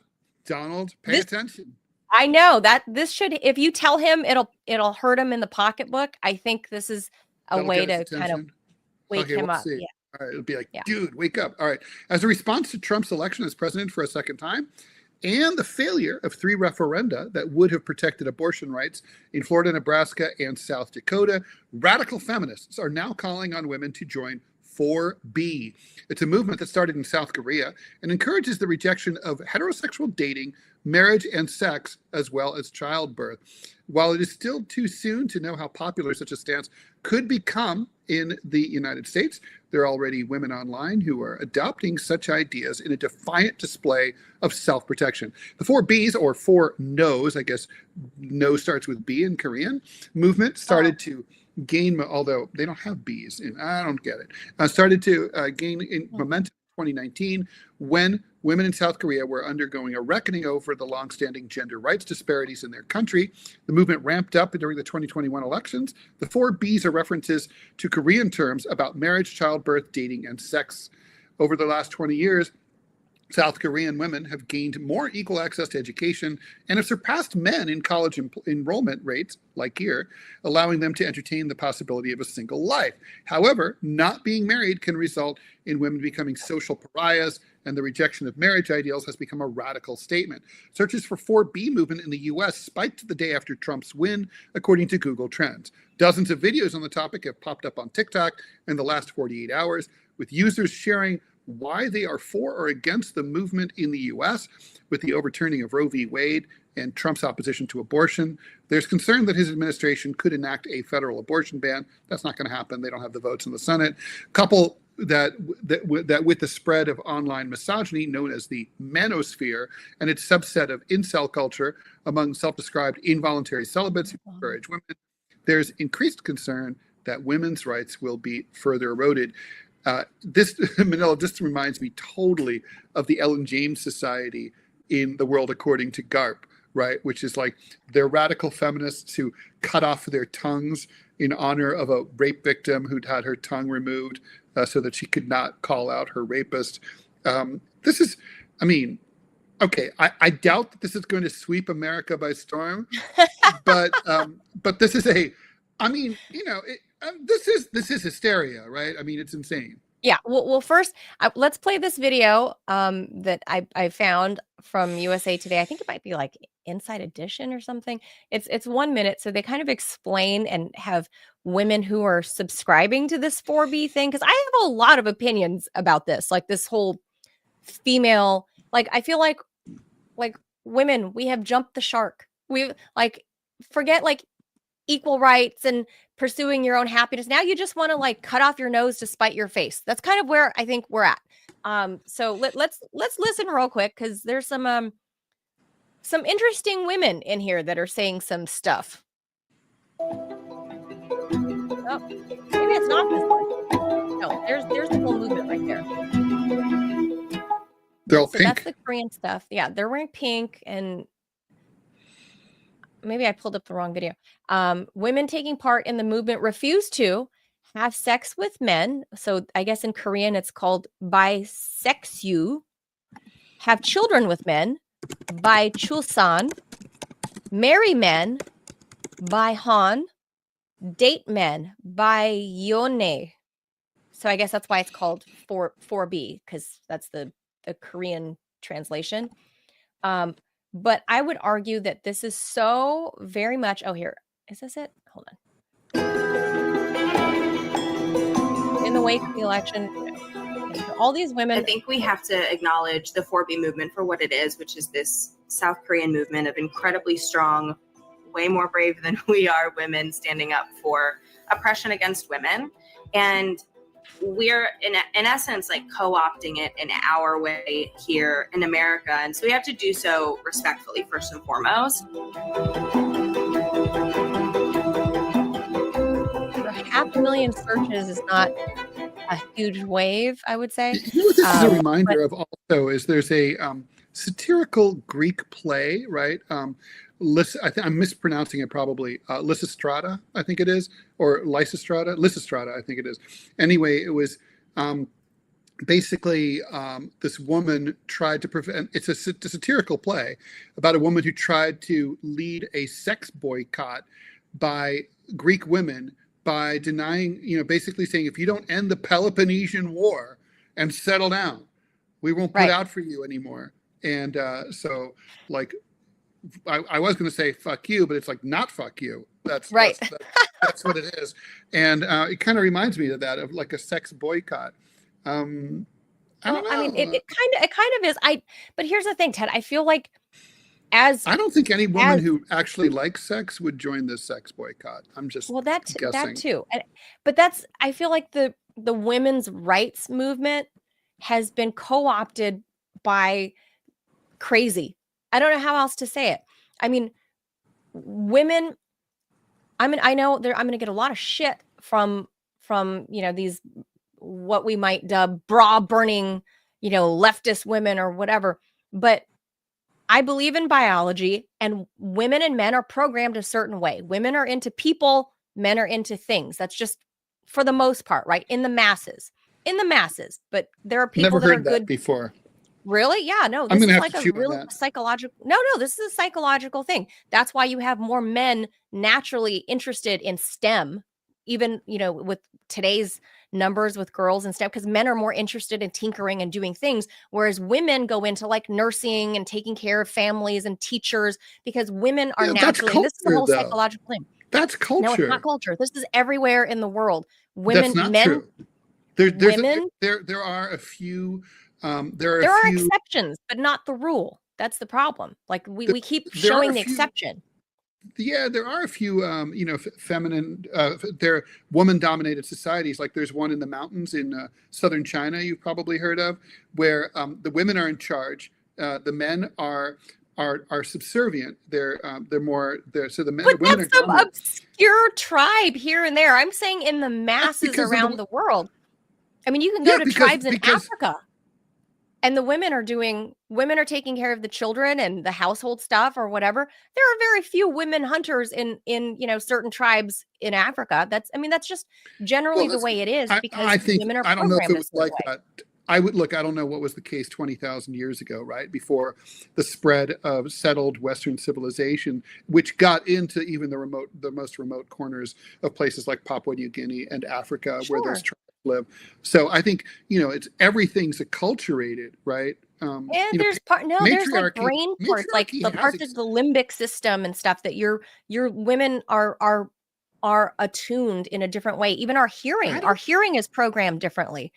Donald, pay attention. I know that this should. If you tell him, it'll hurt him in the pocketbook. I think this is a way to kind of wake him up. See. Yeah. All right, it'll be like, dude, wake up. All right. As a response to Trump's election as president for a second time, and the failure of 3 referenda that would have protected abortion rights in Florida, Nebraska, and South Dakota, radical feminists are now calling on women to join 4B. It's a movement that started in South Korea and encourages the rejection of heterosexual dating, marriage, and sex, as well as childbirth. While it is still too soon to know how popular such a stance could become in the United States, there are already women online who are adopting such ideas in a defiant display of self-protection. The 4Bs, or 4 No's, I guess no starts with B in Korean, movement started to gain, although they don't have B's, and I don't get it, started to gain in momentum in 2019 when women in South Korea were undergoing a reckoning over the longstanding gender rights disparities in their country. The movement ramped up during the 2021 elections. The 4Bs are references to Korean terms about marriage, childbirth, dating, and sex. Over the last 20 years, South Korean women have gained more equal access to education and have surpassed men in college enrollment rates, like here, allowing them to entertain the possibility of a single life. However, not being married can result in women becoming social pariahs, and the rejection of marriage ideals has become a radical statement. Searches for 4B movement in the US spiked the day after Trump's win, according to Google Trends. Dozens of videos on the topic have popped up on TikTok in the last 48 hours, with users sharing why they are for or against the movement in the US. With the overturning of Roe v. Wade and Trump's opposition to abortion, there's concern that his administration could enact a federal abortion ban. That's not going to happen. They don't have the votes in the Senate. Couple that with the spread of online misogyny known as the manosphere and its subset of incel culture among self-described involuntary celibates who encourage women, there's increased concern that women's rights will be further eroded. Manila, this reminds me totally of the Ellen James Society in The World According to Garp, right? Which is like they're radical feminists who cut off their tongues in honor of a rape victim who'd had her tongue removed so that she could not call out her rapist. This is, I mean, okay, I doubt that this is going to sweep America by storm, but this is I mean, you know, this is hysteria, right? I mean, it's insane. Yeah. Well, first, let's play this video that I found from USA Today. I think it might be like Inside Edition or something. It's 1 minute, so they kind of explain and have women who are subscribing to this 4B thing, because I have a lot of opinions about this, like this whole female. Like I feel like women, we have jumped the shark. We like forget like equal rights and pursuing your own happiness. Now you just want to like cut off your nose to spite your face. That's kind of where I think we're at. So let's listen real quick, because there's some interesting women in here that are saying some stuff. Oh, maybe it's not this one. No, there's the whole movement right there. They're all pink. That's the Korean stuff. Yeah, they're wearing pink, and maybe I pulled up the wrong video. Women taking part in the movement refuse to have sex with men. So I guess in Korean it's called bisexu. Have children with men, bichulsan. Marry men, bihon. Date men, byone. So I guess that's why it's called 4B, because that's the Korean translation. But I would argue that this is so very much. Oh, here. Is this it? Hold on. In the wake of the election, all these women. I think we have to acknowledge the 4B movement for what it is, which is this South Korean movement of incredibly strong, way more brave than we are women standing up for oppression against women. And we're in essence like co-opting it in our way here in America, and so we have to do so respectfully first and foremost. For 500,000 searches is not a huge wave, I would say. You know what this is a reminder of also is there's a satirical Greek play, right? I'm mispronouncing it probably. Lysistrata, I think it is, or Lysistrata, I think it is. Anyway, it was basically this woman tried to prevent. It's a satirical play about a woman who tried to lead a sex boycott by Greek women by denying, basically saying, if you don't end the Peloponnesian War and settle down, we won't put out for you anymore. And so, like, I was going to say fuck you, but it's like not fuck you. That's right. That's what it is. And it kind of reminds me of that, of like a sex boycott. I don't know. I mean, it kind of is. But here's the thing, Ted. I feel like I don't think any woman who actually likes sex would join this sex boycott. I'm just guessing. That too. But I feel like the women's rights movement has been co-opted by crazy. I don't know how else to say it. I mean, women. I know I'm going to get a lot of shit from these what we might dub bra burning leftist women or whatever. But I believe in biology, and women and men are programmed a certain way. Women are into people, men are into things. That's just for the most part, right? In the masses. But there are people Never that are heard that good. before. Really? Yeah, no, I'm this gonna is have like to a chew on real that. psychological. No, this is a psychological thing. That's why you have more men naturally interested in STEM, even, with today's numbers with girls and STEM, because men are more interested in tinkering and doing things, whereas women go into like nursing and taking care of families and teachers, because women are Yeah, that's naturally, and this is the culture, whole though. psychological thing. That's culture. No, it's not culture. This is everywhere in the world. That's not true. There are a few. There are a few exceptions, but not the rule. That's the problem. Like we keep showing the exception. Yeah, there are a few, feminine, they're woman-dominated societies. Like there's one in the mountains in southern China you've probably heard of, where the women are in charge. The men are subservient. They're more there. So the men, but women that's are some obscure tribe here and there. I'm saying in the masses around the world. I mean, you can go to tribes in Africa, and the women are taking care of the children and the household stuff or whatever. There are very few women hunters in certain tribes in Africa. That's just generally the way it is, because I think, women are I don't know if it was like way. that. I don't know what was the case 20,000 years ago, right? Before the spread of settled Western civilization, which got into even the most remote corners of places like Papua New Guinea and Africa, where those tribes live. So I think, everything's acculturated, right? There's like brain parts, like the parts of the limbic system and stuff that your women are attuned in a different way. Even our hearing is programmed differently.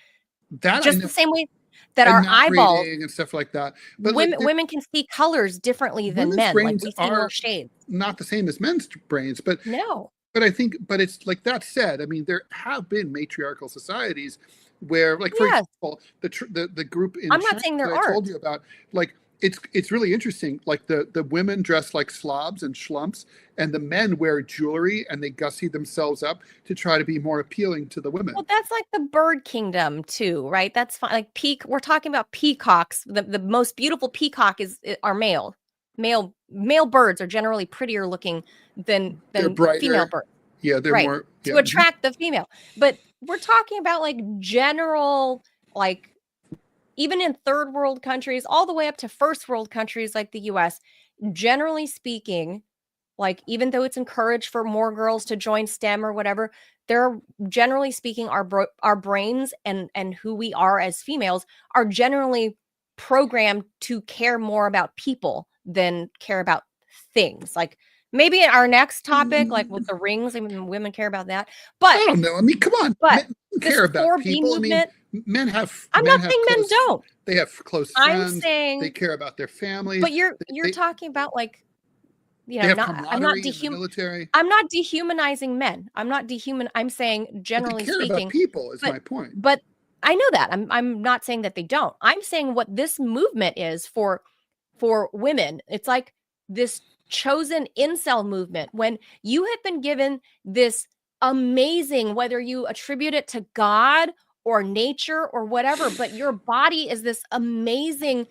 Just the same way that our eyeballs and stuff like that. But women can see colors differently than men. Like we see more shades. Not the same as men's brains, but no. But it's like that said. I mean, there have been matriarchal societies where, like, for example, the group in I'm China not saying there that I told you about, like, it's really interesting. Like the women dress like slobs and schlumps, and the men wear jewelry and they gussy themselves up to try to be more appealing to the women. Well, that's like the bird kingdom too, right? That's fine. Like we're talking about peacocks. The most beautiful peacock are male. Male birds are generally prettier looking than female birds. Yeah, they're more to attract the female. But we're talking about like general, like even in third world countries, all the way up to first world countries like the US, generally speaking, like even though it's encouraged for more girls to join STEM or whatever, they're generally speaking, our brains and who we are as females are generally programmed to care more about people than care about things. Like maybe our next topic, like with the rings, I mean, women care about that. But I don't know. I mean, come on. But men care about people. Movement, I mean, men have. I'm not saying men don't. They have close friends. I'm saying they care about their families. But you're talking about like, I'm not dehumanizing men. I'm saying generally speaking, about people is my point. But I know that. I'm not saying that they don't. I'm saying what this movement is for women. It's like this chosen incel movement, when you have been given this amazing, whether you attribute it to God or nature or whatever, but your body is this amazing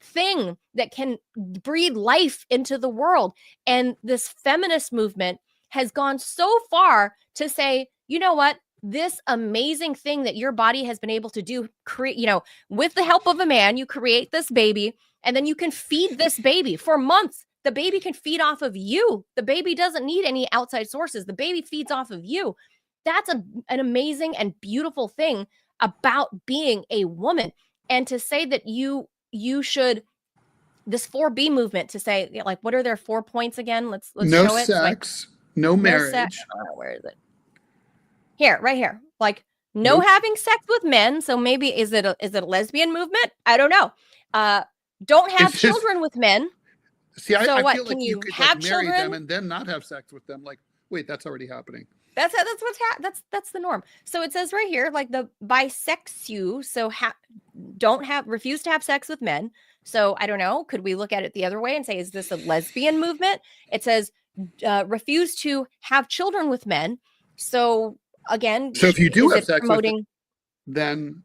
thing that can breathe life into the world. And this feminist movement has gone so far to say, you know what, this amazing thing that your body has been able to do, create, with the help of a man, you create this baby, and then you can feed this baby for months. The baby can feed off of you. The baby doesn't need any outside sources. The baby feeds off of you. That's an amazing and beautiful thing about being a woman. And to say that you should, this 4B movement, to say, like, what are their 4 points again? Let's no show it. Sex, no marriage. Where is it? Here, right here. Like no having sex with men. So maybe is it a lesbian movement? I don't know. Don't have children with men. See, I what, feel like you could have marry children? them and then not have sex with them. Like, wait, that's already happening. That's the norm. So it says right here, like the bisexu. So refuse to have sex with men. So I don't know. Could we look at it the other way and say, is this a lesbian movement? It says refuse to have children with men. So again, so if you do have sex with them, then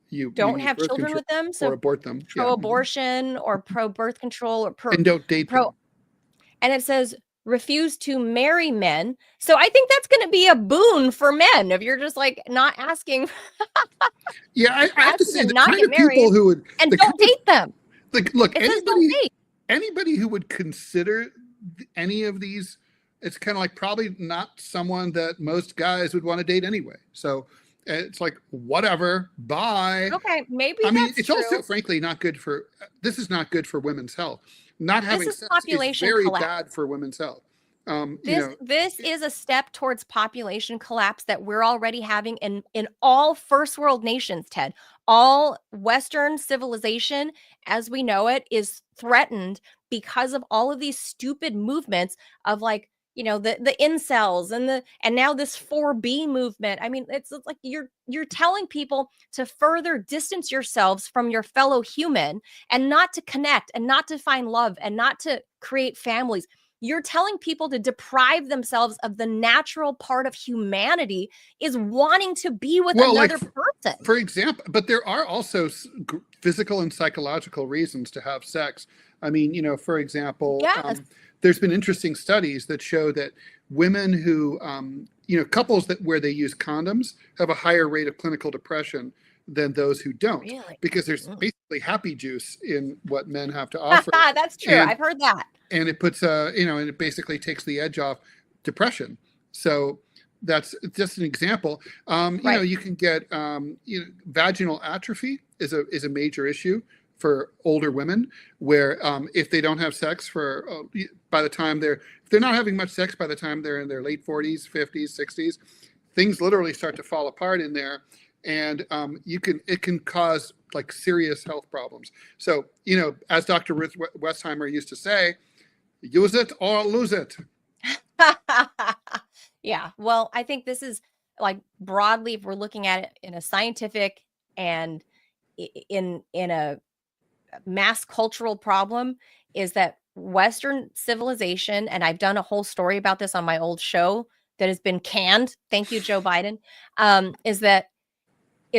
you don't use have birth children control with them. or So abort them. Yeah. pro-abortion or pro-birth control or And don't date them. and it says refuse to marry men. So I think that's going to be a boon for men if you're just like not asking. Yeah, I have to asking say to the not kind get of people married who would and the don't kind of- date them. like look, It says don't date. anybody who would consider any of these, it's kind of like probably not someone that most guys would want to date anyway. So it's like whatever, bye. Okay, maybe I mean, that's it's true. also frankly not good for. This is not good for women's health. Not having is sex population is very collapse. bad for women's health. This is a step towards population collapse that we're already having in all first world nations, Ted. All Western civilization as we know it is threatened because of all of these stupid movements of like, the incels and now this 4B movement. I mean, it's like you're telling people to further distance yourselves from your fellow human and not to connect and not to find love and not to create families. You're telling people to deprive themselves of the natural part of humanity is wanting to be with another person. For example, but there are also physical and psychological reasons to have sex. I mean, for example, Yes. There's been interesting studies that show that women who, couples where they use condoms have a higher rate of clinical depression than those who don't. Really? Because there's basically happy juice in what men have to offer. That's true. I've heard that. And it puts and it basically takes the edge off depression. So that's just an example. Right. You can get vaginal atrophy is a major issue for older women, where if they don't have sex by the time if they're not having much sex by the time they're in their late 40s, 50s, 60s, things literally start to fall apart in there. And it can cause like serious health problems. So, as Dr. Ruth Westheimer used to say, use it or lose it. Yeah. Well, I think this is like broadly, if we're looking at it in a scientific and in a mass cultural problem, is that Western civilization, and I've done a whole story about this on my old show that has been canned. Thank you, Joe Biden. Is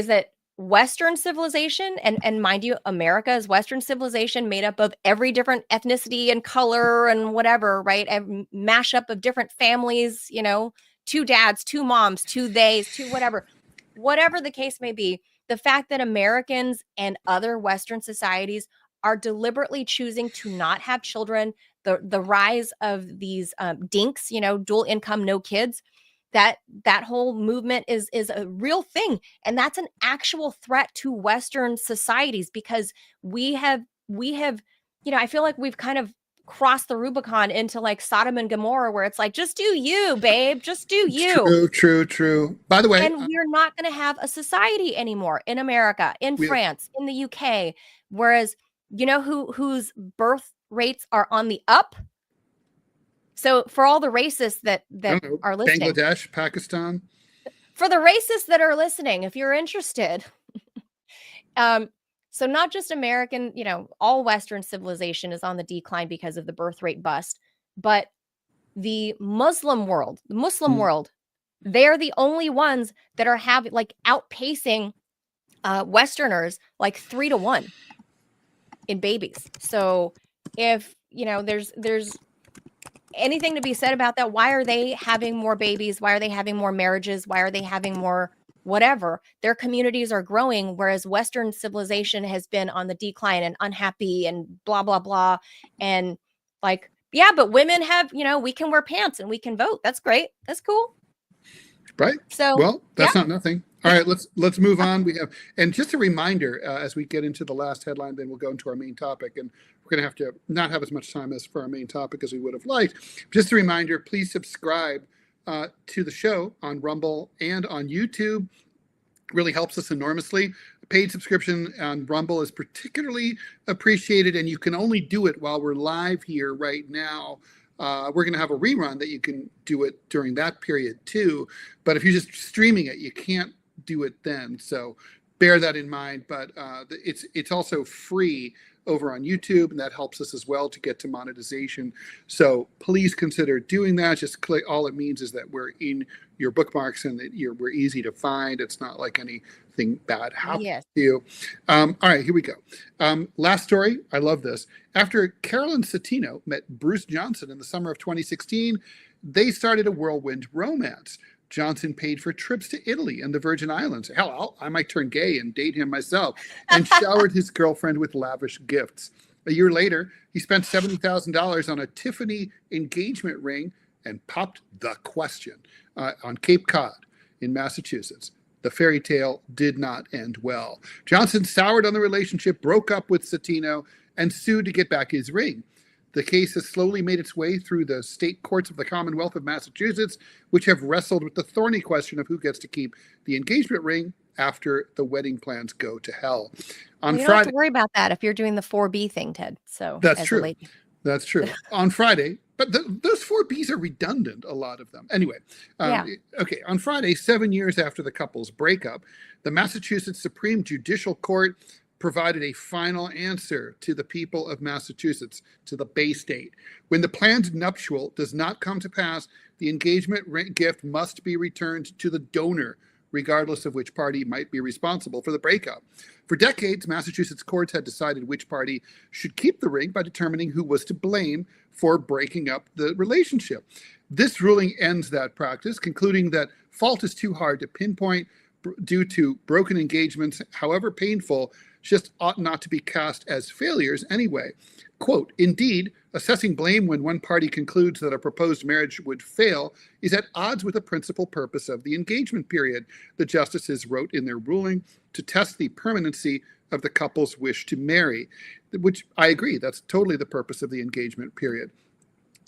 that Western civilization, and mind you, America is Western civilization made up of every different ethnicity and color and whatever, right? A mashup of different families, 2 dads, 2 moms, 2 theys, 2 whatever the case may be. The fact that Americans and other Western societies are deliberately choosing to not have children, the rise of these dinks, dual income, no kids, that whole movement is a real thing. And that's an actual threat to Western societies, because we have, I feel like we've kind of crossed the Rubicon into like Sodom and Gomorrah, where it's like, just do you, babe, just do you. True. By the way, and we're not going to have a society anymore in America, in France, in the UK, whereas whose birth rates are on the up. So for all the racists that are listening, Bangladesh, Pakistan, for the racists that are listening, if you're interested, so not just American, all Western civilization is on the decline because of the birth rate bust, but the Muslim world, they're the only ones that are outpacing Westerners like 3-1 in babies. So if there's anything to be said about that, why are they having more babies? Why are they having more marriages? Why are they having more whatever? Their communities are growing, whereas Western civilization has been on the decline and unhappy and blah, blah, blah. And like, yeah, but women have, we can wear pants and we can vote. That's great. That's cool. Right. So, well, that's not nothing. All right, let's move on. And just a reminder, as we get into the last headline, then we'll go into our main topic, and we're going to have to not have as much time as for our main topic as we would have liked. Just a reminder, please subscribe to the show on Rumble and on YouTube. Really helps us enormously. A paid subscription on Rumble is particularly appreciated, and you can only do it while we're live here right now. We're going to have a rerun that you can do it during that period too. But if you're just streaming it, you can't do it then. So bear that in mind. But it's also free over on YouTube, and that helps us as well to get to monetization. So please consider doing that. Just click. All it means is that we're in your bookmarks and that we're easy to find. It's not like anything bad happens to you. All right, here we go. Last story. I love this. After Carolyn Satino met Bruce Johnson in the summer of 2016, they started a whirlwind romance. Johnson paid for trips to Italy and the Virgin Islands. Hell, I might turn gay and date him myself, and showered his girlfriend with lavish gifts. A year later, he spent $70,000 on a Tiffany engagement ring and popped the question on Cape Cod in Massachusetts. The fairy tale did not end well. Johnson soured on the relationship, broke up with Satino, and sued to get back his ring. The case has slowly made its way through the state courts of the Commonwealth of Massachusetts, which have wrestled with the thorny question of who gets to keep the engagement ring after the wedding plans go to hell. On Friday, you don't have to worry about that if you're doing the 4B thing, Ted. So that's true. That's true. On Friday, but those 4Bs are redundant, a lot of them. Anyway, okay. On Friday, 7 years after the couple's breakup, the Massachusetts Supreme Judicial Court provided a final answer to the people of Massachusetts, to the Bay State. When the planned nuptial does not come to pass, the engagement gift must be returned to the donor, regardless of which party might be responsible for the breakup. For decades, Massachusetts courts had decided which party should keep the ring by determining who was to blame for breaking up the relationship. This ruling ends that practice, concluding that fault is too hard to pinpoint due to broken engagements, however painful, just ought not to be cast as failures anyway. Quote, indeed, assessing blame when one party concludes that a proposed marriage would fail is at odds with the principal purpose of the engagement period, the justices wrote in their ruling, to test the permanency of the couple's wish to marry, which I agree, that's totally the purpose of the engagement period.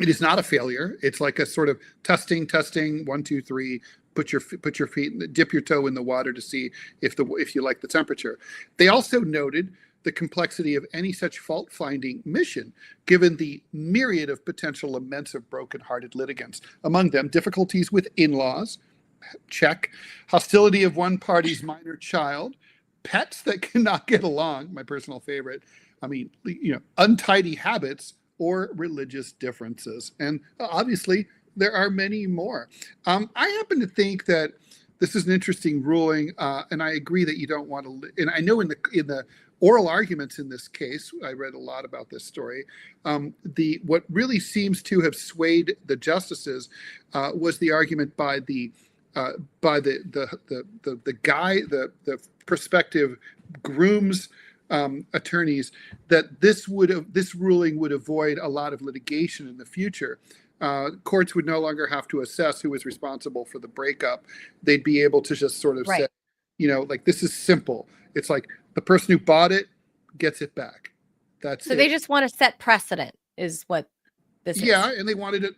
It is not a failure. It's like a sort of testing, 1, 2, 3, put your feet, dip your toe in the water to see if you like the temperature. They also noted the complexity of any such fault-finding mission, given the myriad of potential laments of broken-hearted litigants. Among them, difficulties with in-laws, check, hostility of one party's minor child, pets that cannot get along, my personal favorite, untidy habits, or religious differences. And obviously, there are many more. I happen to think that this is an interesting ruling, and I agree that you don't want to. And I know in the oral arguments in this case, I read a lot about this story. What really seems to have swayed the justices was the argument by the prospective groom's attorneys that this ruling would avoid a lot of litigation in the future. Courts would no longer have to assess who was responsible for the breakup. They'd be able to just sort of say, this is simple. It's like the person who bought it gets it back. That's so they just want to set precedent is what this is. Yeah, and they wanted,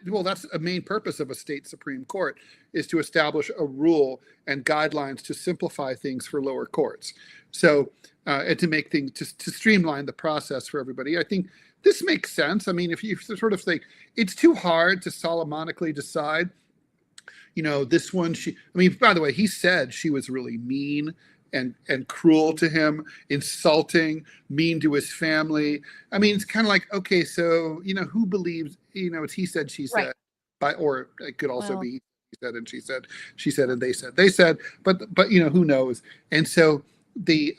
well, that's a main purpose of a state Supreme Court, is to establish a rule and guidelines to simplify things for lower courts. So, and to make things, to streamline the process for everybody. I think this makes sense. I mean, if you sort of think it's too hard to solomonically decide, this one, by the way, he said she was really mean and cruel to him, insulting, mean to his family. I mean, it's kind of like, okay, so, who believes, it's he said, she said, or it could also be he said and she said and they said, but who knows? And so the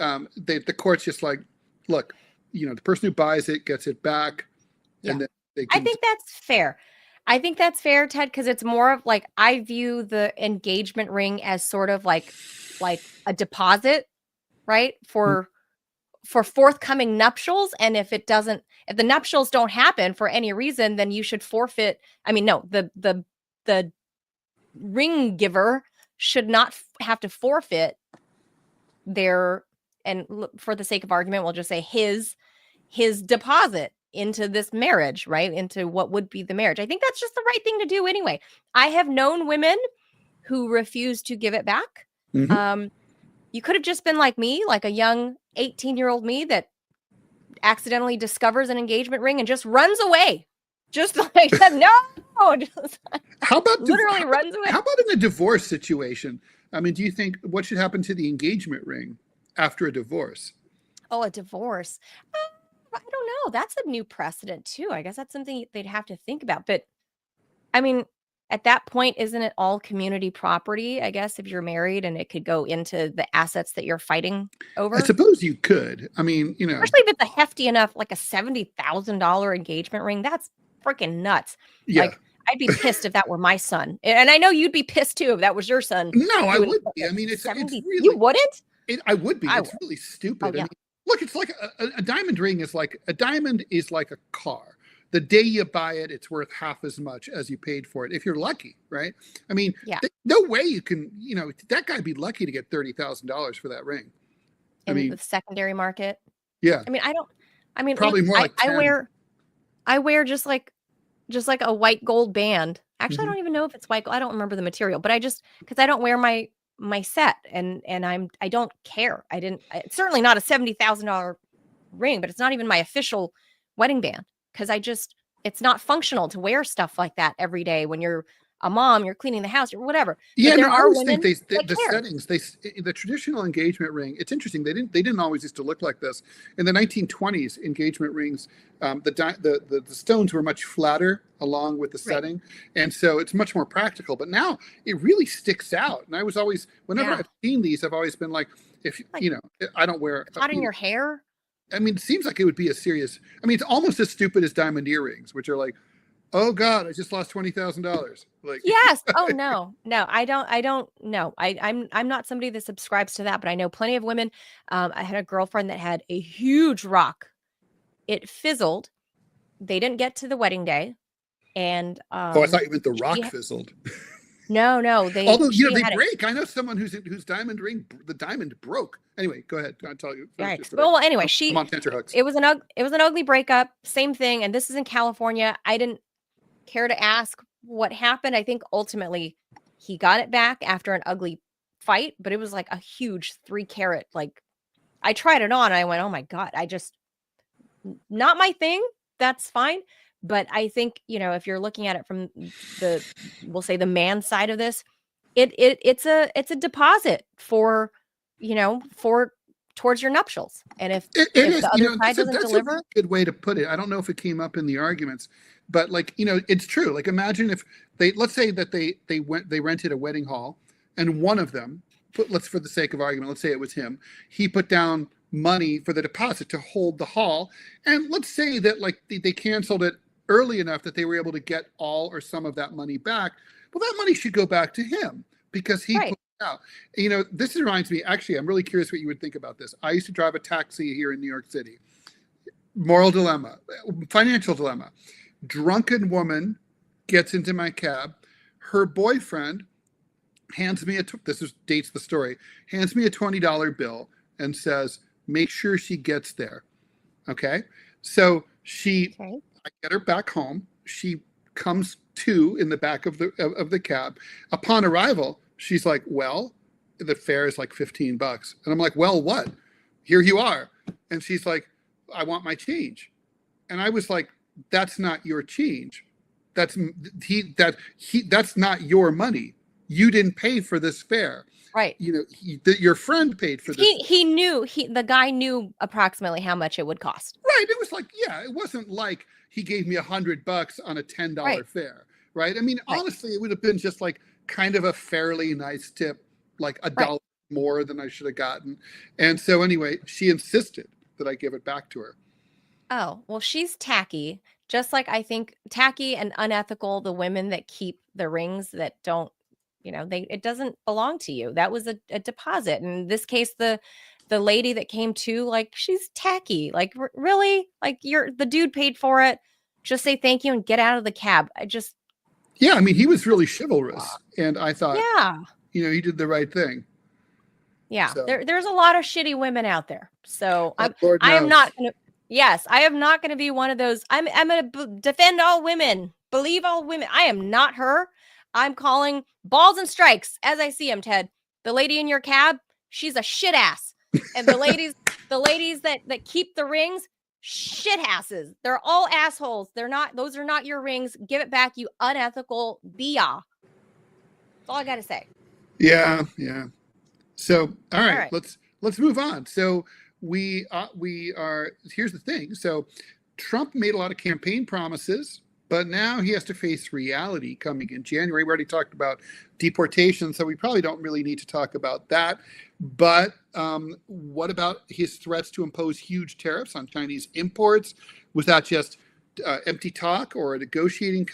court's just like, look, the person who buys it gets it back. Yeah. And then I think that's fair. Ted, because it's more of like, I view the engagement ring as sort of like a deposit, right? For forthcoming nuptials. And if the nuptials don't happen for any reason, then you should forfeit. I mean, no, the ring giver should not have to forfeit their, and for the sake of argument, we'll just say his deposit into this marriage, right? Into what would be the marriage. I think that's just the right thing to do anyway. I have known women who refuse to give it back. Mm-hmm. You could have just been like me, like a young 18-year-old me that accidentally discovers an engagement ring and just runs away. Just like, no. How about literally runs away? How about in a divorce situation? I mean, do you think what should happen to the engagement ring after a divorce? Oh, a divorce. I don't know. That's a new precedent too. I guess that's something they'd have to think about. But I mean, at that point, isn't it all community property? I guess if you're married and it could go into the assets that you're fighting over. I suppose you could. I mean, you know, Especially if it's a hefty enough, like a $70,000 engagement ring. That's freaking nuts. yeah. Like, I'd be pissed if that were my son. And I know you'd be pissed too if that was your son. No, I doing wouldn't be. I mean, it's 70. really. You wouldn't? I would be. I It's would. really stupid. Oh, yeah. I mean, look, it's like a diamond ring is like a diamond is like a car. The day you buy it, it's worth half as much as you paid for it, if you're lucky, right? I mean, Yeah. no way you can, you know, that guy'd be lucky to get $30,000 for that ring. I In mean, the secondary market. yeah, I mean, probably look, more like I 10. wear just like a white gold band. Actually, I Mhm. don't even know if it's white gold. I don't remember the material, but because I don't wear my set and I don't care. It's certainly not a $70,000 ring, but it's not even my official wedding band because it's not functional to wear stuff like that every day when you're a mom, you're cleaning the house or whatever. Yeah, But there no, I are always think women that the care. settings, the traditional engagement ring. It's interesting. They didn't always used to look like this. In the 1920s, engagement rings, the stones were much flatter along with the Right. setting, and so it's much more practical. But now it really sticks out. And I was always, whenever Yeah. I've seen these, I've always been like, if Like, you know, I don't wear. Caught in You know, your hair. I mean, it seems like it would be a serious. I mean, it's almost as stupid as diamond earrings, which are like, oh God, I just lost $20,000. Like, Yes. Oh no, I don't know. I'm not somebody that subscribes to that, but I know plenty of women. I had a girlfriend that had a huge rock. It fizzled. They didn't get to the wedding day, and oh, I thought you meant the rock she ha- fizzled. no, Although, you know, she they had it. break. I know someone whose diamond ring, the diamond broke. Anyway, go ahead. I'll tell you. Finish your Yikes. story. Well, anyway, I'm on tenterhooks. it was an ugly breakup. Same thing, and this is in California. I didn't care to ask what happened. I think ultimately he got it back after an ugly fight, but it was like a huge 3 carat. Like, I tried it on and I went, oh my God, not my thing. That's fine. But I think, if you're looking at it from we'll say the man side of this, it's a deposit for, towards your nuptials. And if It if is. the You other know, side doesn't that's a deliver, really good way to put it. I don't know if it came up in the arguments, but like, you know, it's true. Like, imagine if let's say that they rented a wedding hall, and one of them for the sake of argument, let's say it was him. He put down money for the deposit to hold the hall, and let's say that like they canceled it early enough that they were able to get all or some of that money back. Well, that money should go back to him because he right. put it out. You know, this reminds me, actually, I'm really curious what you would think about this. I used to drive a taxi here in New York City. Moral dilemma, financial dilemma. Drunken woman gets into my cab. Her boyfriend hands me dates the story, hands me a $20 bill and says, make sure she gets there. Okay. So Okay. I get her back home. She comes to in the back of the cab. Upon arrival, she's like, well, the fare is like $15. And I'm like, well, what? Here you are. And she's like, I want my change. And I was like, that's not your change. That's not your money. You didn't pay for this fare. Right. You know, your friend paid for this. The guy knew approximately how much it would cost. Right. It was like, yeah, it wasn't like he gave me $100 on a $10 Right. fare. Right. I mean, Right. honestly, it would have been just like kind of a fairly nice tip, like a dollar more than I should have gotten. And so anyway, she insisted that I give it back to her. Oh, well, she's tacky, just like I think tacky and unethical, the women that keep the rings that don't, it doesn't belong to you. That was a deposit. In this case, the lady that came to, like, she's tacky. Like, really? Like, the dude paid for it. Just say thank you and get out of the cab. Yeah, I mean, he was really chivalrous. And I thought, yeah. He did the right thing. Yeah. So. There's a lot of shitty women out there. So Lord I am knows. not going to. Yes, I am not going to be one of those. I'm going to defend all women, believe all women. I am not her. I'm calling balls and strikes as I see them, Ted. The lady in your cab, she's a shit ass. And the ladies that keep the rings, shit asses. They're all assholes. Those are not your rings. Give it back, you unethical bia. That's all I got to say. Yeah, yeah. So, all right, right. let's move on. So we are. Here's the thing. So Trump made a lot of campaign promises, but now he has to face reality coming in January. We already talked about deportation, so we probably don't really need to talk about that. But what about his threats to impose huge tariffs on Chinese imports? Was that just empty talk or a negotiating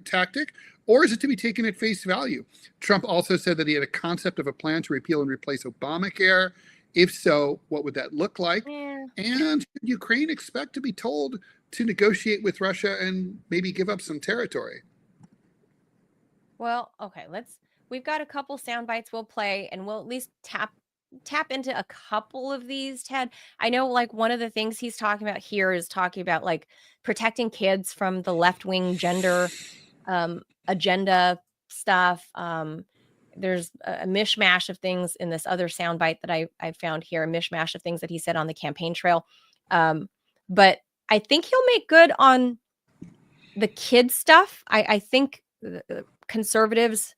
tactic? Or is it to be taken at face value? Trump also said that he had a concept of a plan to repeal and replace Obamacare. If so, what would that look like? Yeah. And should Ukraine expect to be told to negotiate with Russia and maybe give up some territory? Well, okay, we've got a couple sound bites we'll play, and we'll at least tap into a couple of these, Ted. I know, like, one of the things he's talking about here is talking about, like, protecting kids from the left-wing gender agenda stuff. There's a mishmash of things in this other soundbite that I found here, a mishmash of things that he said on the campaign trail. But I think he'll make good on the kid stuff. I think conservatives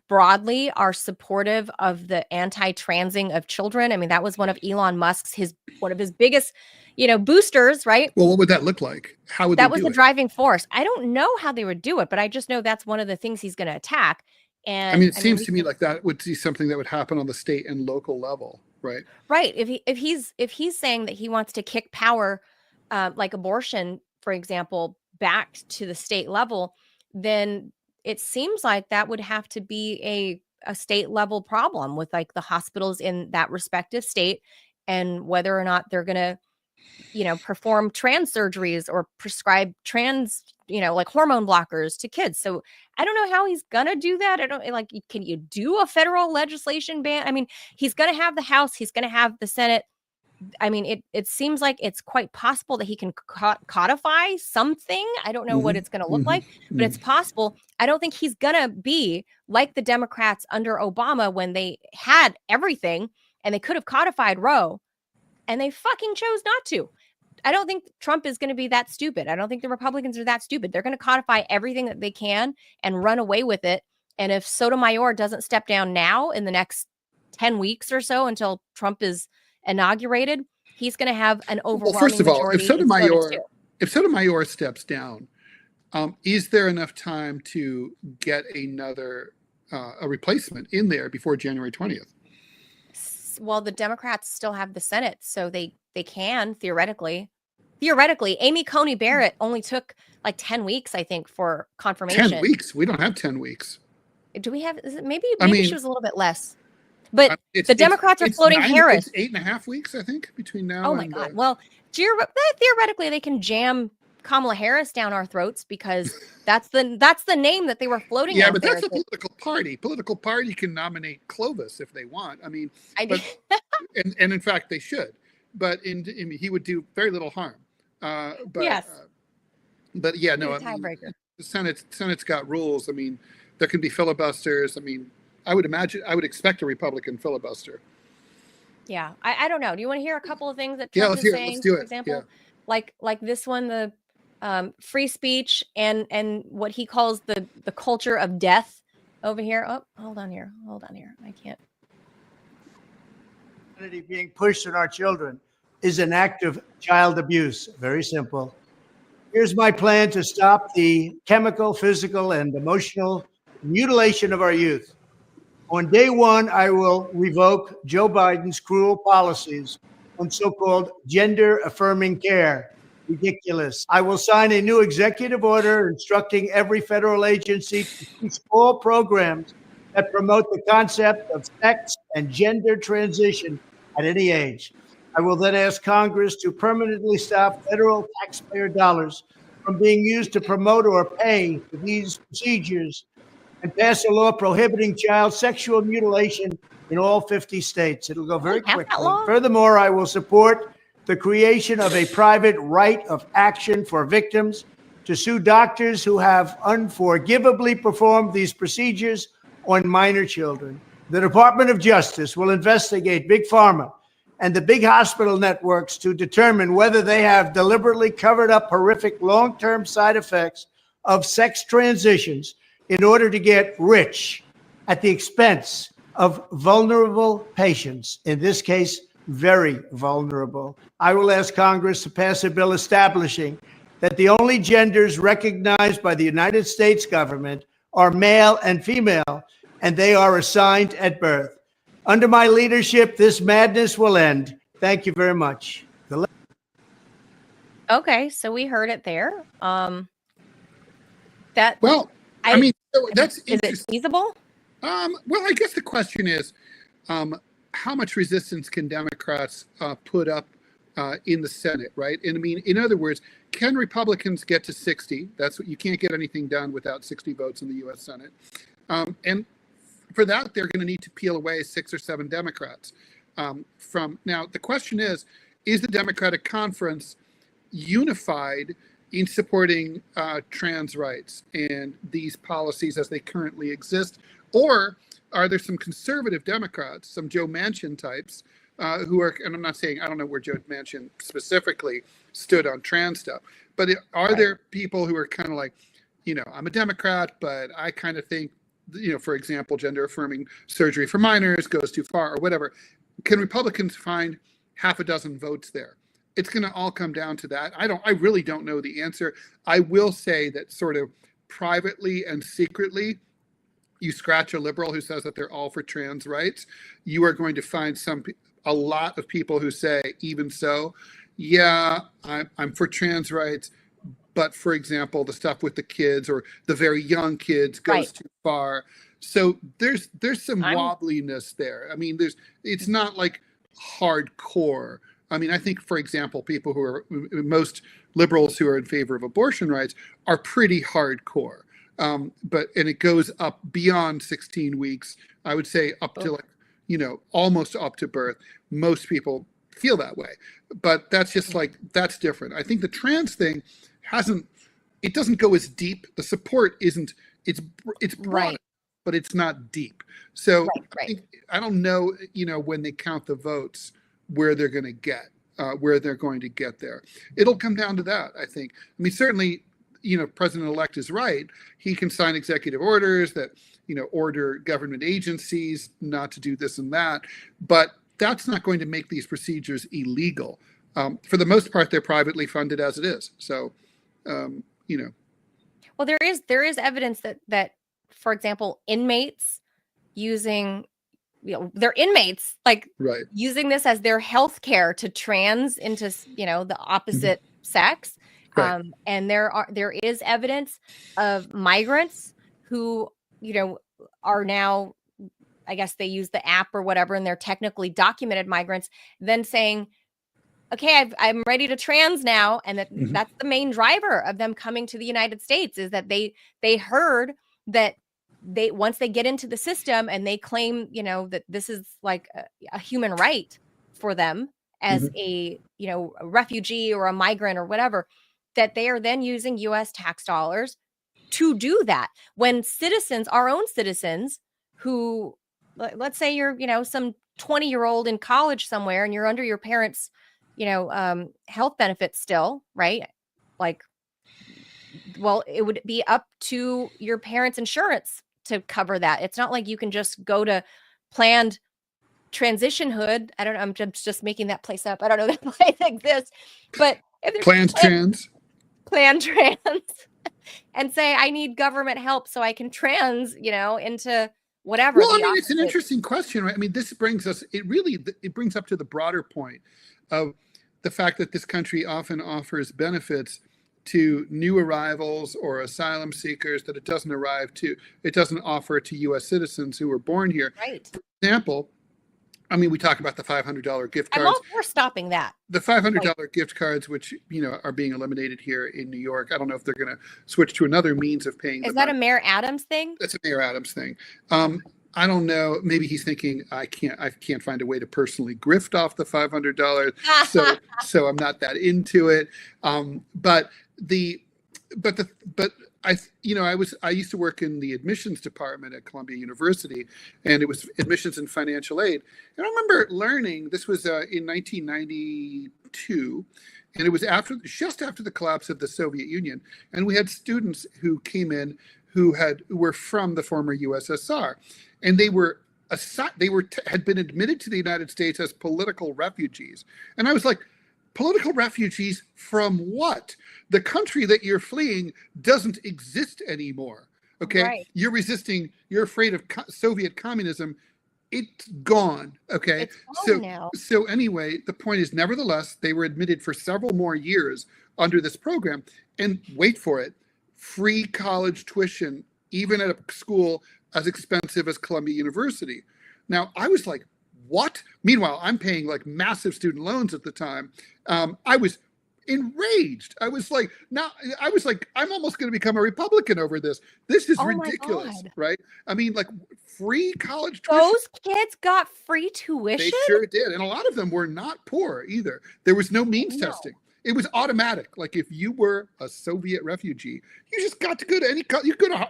broadly are supportive of the anti-transing of children. I mean, that was one of Elon Musk's one of his biggest, boosters, right? Well, what would that look like? How would that they was do the it? driving force? I don't know how they would do it, but I just know that's one of the things he's going to attack. And I mean, it seems to me like that would be something that would happen on the state and local level, right? Right. If he's saying that he wants to kick power, like abortion, for example, back to the state level, then it seems like that would have to be a state level problem with, like, the hospitals in that respective state, and whether or not they're going to, perform trans surgeries or prescribe trans, like hormone blockers to kids. So I don't know how he's going to do that. I don't like, can you do a federal legislation ban? I mean, he's going to have the House, he's going to have the Senate. I mean, it seems like it's quite possible that he can codify something. I don't know what it's going to look like, but it's possible. I don't think he's going to be like the Democrats under Obama, when they had everything and they could have codified Roe and they fucking chose not to. I don't think Trump is going to be that stupid. I don't think the Republicans are that stupid. They're going to codify everything that they can and run away with it. And if Sotomayor doesn't step down now in the next 10 weeks or so until Trump is inaugurated, he's going to have an overwhelming Well, first of all, majority. if Sotomayor steps down, is there enough time to get a replacement in there before January 20th? Well, the Democrats still have the Senate, so they can theoretically. Amy Coney Barrett only took like 10 weeks, I think, for confirmation. 10 weeks? We don't have 10 weeks. Do we have? Is it maybe mean, she was a little bit less. But the Democrats are floating Harris. It's 8.5 weeks, I think, between now. Oh my God! Well, theoretically, they can jam Kamala Harris down our throats, because that's the name that they were floating. Yeah, out but there. that's a political party. Political party can nominate Clovis if they want. I mean, and in fact they should. But he would do very little harm. But yes. But yeah, no. Tiebreaker. The Senate's got rules. I mean, there can be filibusters. I mean, I would expect a Republican filibuster. Yeah, I don't know. Do you want to hear a couple of things that let's Trump is hear it. saying? Let's do it. For example, yeah. like this one, the free speech and what he calls the culture of death over here. Oh, hold on here. I can't. Being pushed on our children is an act of child abuse. Very simple. Here's my plan to stop the chemical, physical, and emotional mutilation of our youth. On day one, I will revoke Joe Biden's cruel policies on so-called gender-affirming care. Ridiculous. I will sign a new executive order instructing every federal agency to cease all programs that promote the concept of sex and gender transition at any age. I will then ask Congress to permanently stop federal taxpayer dollars from being used to promote or pay for these procedures, and pass a law prohibiting child sexual mutilation in all 50 states. It'll go very quickly. Furthermore, I will support the creation of a private right of action for victims to sue doctors who have unforgivably performed these procedures on minor children. The Department of Justice will investigate Big Pharma and the big hospital networks to determine whether they have deliberately covered up horrific long-term side effects of sex transitions in order to get rich. at the expense of vulnerable patients, in this case, very vulnerable. I will ask Congress to pass a bill establishing that the only genders recognized by the United States government are male and female, and they are assigned at birth. Under my leadership, this madness will end. Thank you very much. Okay, so we heard it there. Well, I mean, so that's is it feasible? Well, I guess the question is, how much resistance can Democrats put up in the Senate, right? And I mean, in other words, can Republicans get to 60? That's what you can't get anything done without 60 votes in the U.S. Senate. And for that, they're going to need to peel away 6 or 7 Democrats. From now, the question is the Democratic Conference unified in supporting trans rights and these policies as they currently exist? Or are there some conservative Democrats, some Joe Manchin types, who are, and I'm not saying, I don't know where Joe Manchin specifically stood on trans stuff, but are there people who are kind of like, I'm a Democrat, but I kind of think, for example, gender affirming surgery for minors goes too far or whatever. Can Republicans find half a dozen votes there? It's going to all come down to that. I really don't know the answer. I will say that sort of privately and secretly, you scratch a liberal who says that they're all for trans rights, you are going to find a lot of people who say, even so, yeah, I'm for trans rights, but for example, the stuff with the kids or the very young kids goes too far. So there's some wobbliness there. I mean, it's not like hardcore. I mean, I think, for example, people who are most liberals who are in favor of abortion rights are pretty hardcore. And it goes up beyond 16 weeks. I would say up to almost up to birth. Most people feel that way, but that's just that's different. I think the trans thing it doesn't go as deep. The support it's broad, but it's not deep. So I don't know, when they count the votes, where they're going to get there. It'll come down to that, I think. I mean, certainly, President-elect is right. He can sign executive orders that, order government agencies not to do this and that, but that's not going to make these procedures illegal. For the most part, they're privately funded as it is. So, Well, there is evidence that, for example, inmates using, their inmates using this as their health care to trans into, the opposite sex. Right. And there is evidence of migrants who, are now, I guess they use the app or whatever, and they're technically documented migrants, then saying, okay, I'm ready to trans now. And that's the main driver of them coming to the United States, is that they heard that once they get into the system and they claim, that this is like a human right for them as a refugee or a migrant or whatever, that they are then using U.S. tax dollars to do that. When citizens, our own citizens, who, let's say you're, some 20-year-old in college somewhere and you're under your parents' health benefits still, right? Well, it would be up to your parents' insurance to cover that. It's not like you can just go to Planned Transitionhood. I don't know. I'm just making that place up. I don't know that place exists, but if there's Planned Trans, and say, I need government help so I can trans, into whatever. Well, I mean, it's an interesting question, right? I mean, this brings us, it brings up to the broader point of the fact that this country often offers benefits to new arrivals or asylum seekers that it doesn't offer to U.S. citizens who were born here. Right. For example, I mean, we talk about the $500 gift cards. I'm all for stopping that. The $500 gift cards, which, are being eliminated here in New York. I don't know if they're going to switch to another means of paying. Is that a Mayor Adams thing? That's a Mayor Adams thing. I don't know. Maybe he's thinking I can't find a way to personally grift off the $500, so I'm not that into it. I used to work in the admissions department at Columbia University, and it was admissions and financial aid. And I remember learning, this was in 1992, and it was just after the collapse of the Soviet Union. And we had students who came in who were from the former USSR, and they had been admitted to the United States as political refugees. And I was like, political refugees from what? The country that you're fleeing doesn't exist anymore. Okay, Right. you're afraid of Soviet communism. It's gone. Okay, It's gone now. So anyway, the point is, nevertheless, they were admitted for several more years under this program, and wait for it, free college tuition, even at a school as expensive as Columbia University. Now, I was like, what? Meanwhile, I'm paying like massive student loans at the time. I was enraged. I was like, I'm almost going to become a Republican over this. This is Oh my ridiculous, God. right? I mean, like, free college tuition. Those kids got free tuition? They sure did. And a lot of them were not poor either. There was no means No. testing. It was automatic. Like, if you were a Soviet refugee, you just got to go to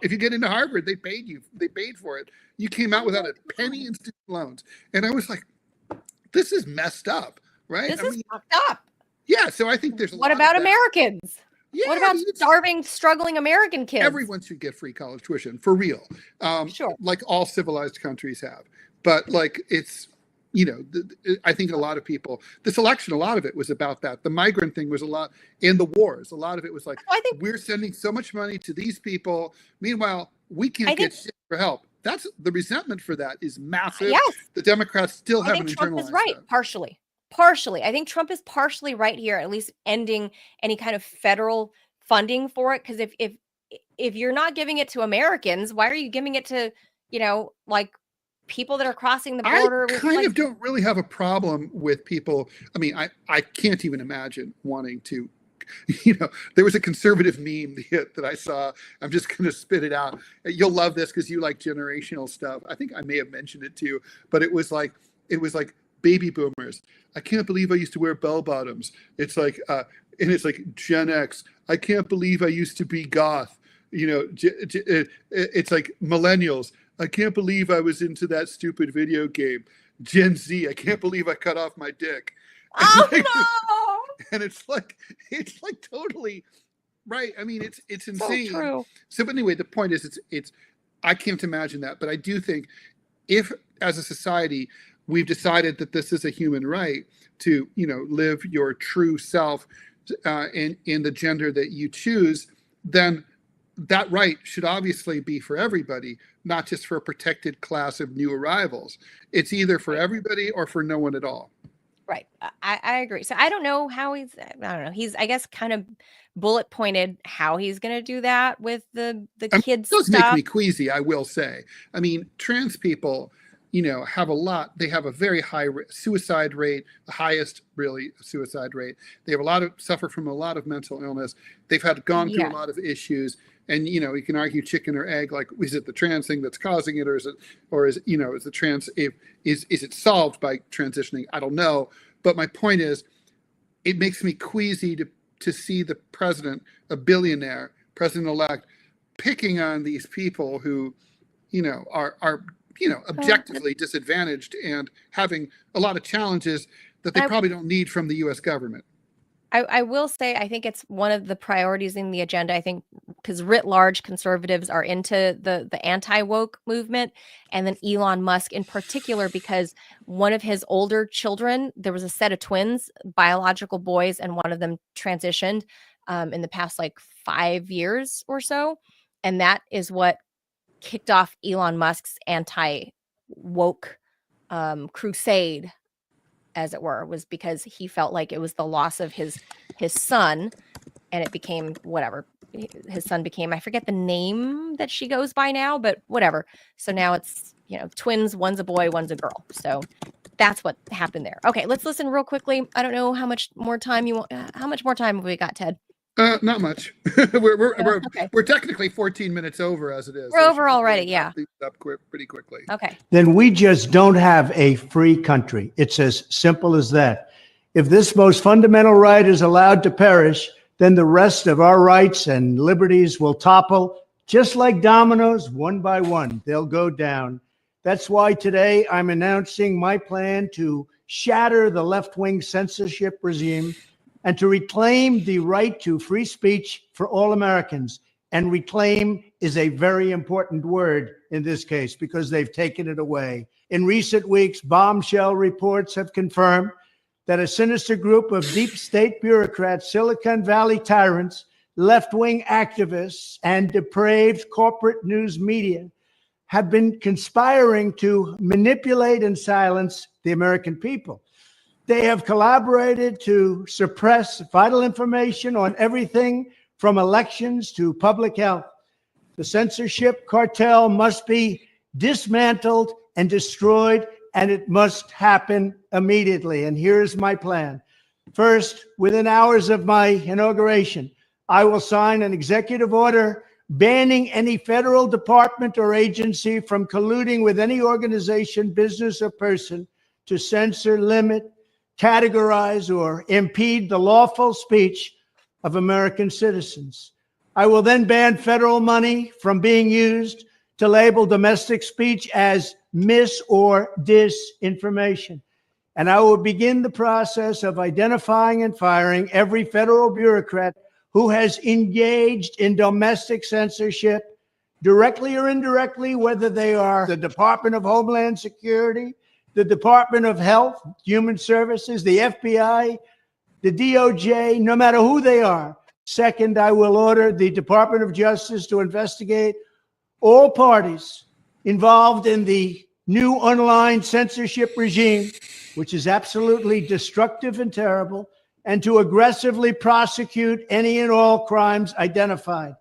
if you get into Harvard, they paid you. They paid for it. You came out without a penny in student loans. And I was like, this is messed up, right? This I is mean, fucked up. yeah. So I think there's a What lot about of that. Americans? Yeah, What about I mean, starving, struggling American kids? everyone should get free college tuition for real. Sure. Like all civilized countries have. But like, it's, I think a lot of people, this election, a lot of it was about that. The migrant thing was a lot, and the wars, a lot of it was like, I think we're sending so much money to these people. Meanwhile, we can't get shit for help. That's the resentment for that is massive. yes. The Democrats still I haven't think Trump internalized is right, that. partially. Partially. I think Trump is partially right here, at least ending any kind of federal funding for it. Because if you're not giving it to Americans, why are you giving it to, like people that are crossing the border? I kind of don't really have a problem with people. I mean, I can't even imagine wanting to, there was a conservative meme that I saw. I'm just going to spit it out. You'll love this because you like generational stuff. I think I may have mentioned it to you, but it was like baby boomers. I can't believe I used to wear bell bottoms. It's like, and it's like Gen X. I can't believe I used to be goth. It's like millennials. I can't believe I was into that stupid video game. Gen Z. I can't believe I cut off my dick. Oh no! And it's like totally right. I mean, it's insane. So true. So, but anyway, the point is, it's I can't imagine that, but I do think if, as a society, we've decided that this is a human right to, live your true self in the gender that you choose, then that right should obviously be for everybody, not just for a protected class of new arrivals. It's either for everybody or for no one at all. Right. I agree. So I don't know how I don't know. He's, I guess, kind of bullet pointed how he's going to do that with the kids It does stuff. make me queasy, I will say. I mean, trans people, they have a very high suicide rate, the highest really suicide rate. They have suffer from a lot of mental illness. They've gone through a lot of issues. And, you can argue chicken or egg, like, is it the trans thing that's causing it? Or is the trans, is it solved by transitioning? I don't know. But my point is, it makes me queasy to see the president, a billionaire, president-elect, picking on these people who, are objectively disadvantaged and having a lot of challenges that they probably don't need from the U.S. government. I will say, I think it's one of the priorities in the agenda. I think because writ large conservatives are into the anti-woke movement, and then Elon Musk in particular, because one of his older children, there was a set of twins, biological boys, and one of them transitioned in the past 5 years or so. And that is what kicked off Elon Musk's anti-woke crusade, as it were, was because he felt like it was the loss of his son, and it became whatever his son became. I forget the name that she goes by now, but whatever. So now it's, twins, one's a boy, one's a girl. So that's what happened there. Okay, let's listen real quickly. I don't know how much more time you want. How much more time have we got, Ted? Not much. We're technically 14 minutes over as it is. We're over already, yeah. Up pretty quickly. Okay. Then we just don't have a free country. It's as simple as that. If this most fundamental right is allowed to perish, then the rest of our rights and liberties will topple just like dominoes, one by one. They'll go down. That's why today I'm announcing my plan to shatter the left-wing censorship regime and to reclaim the right to free speech for all Americans. And reclaim is a very important word in this case because they've taken it away. In recent weeks, bombshell reports have confirmed that a sinister group of deep state bureaucrats, Silicon Valley tyrants, left-wing activists, and depraved corporate news media have been conspiring to manipulate and silence the American people. They have collaborated to suppress vital information on everything from elections to public health. The censorship cartel must be dismantled and destroyed, and it must happen immediately. And here's my plan. First, within hours of my inauguration, I will sign an executive order banning any federal department or agency from colluding with any organization, business, or person to censor, limit, categorize, or impede the lawful speech of American citizens. I will then ban federal money from being used to label domestic speech as mis or disinformation. And I will begin the process of identifying and firing every federal bureaucrat who has engaged in domestic censorship, directly or indirectly, whether they are the Department of Homeland Security, the Department of Health, Human Services, the FBI, the DOJ, no matter who they are. Second, I will order the Department of Justice to investigate all parties involved in the new online censorship regime, which is absolutely destructive and terrible, and to aggressively prosecute any and all crimes identified.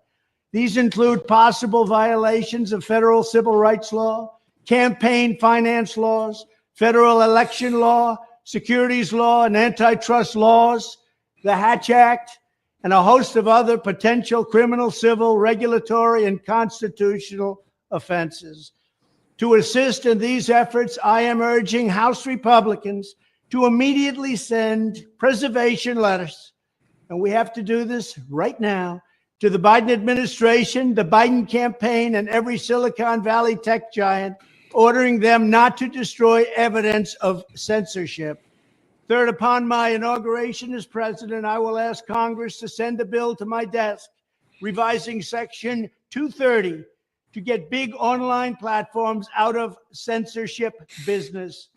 These include possible violations of federal civil rights law, campaign finance laws, federal election law, securities law, and antitrust laws, the Hatch Act, and a host of other potential criminal, civil, regulatory, and constitutional offenses. To assist in these efforts, I am urging House Republicans to immediately send preservation letters, and we have to do this right now, to the Biden administration, the Biden campaign, and every Silicon Valley tech giant, ordering them not to destroy evidence of censorship. Third, upon my inauguration as president, I will ask Congress to send a bill to my desk revising Section 230 to get big online platforms out of censorship business.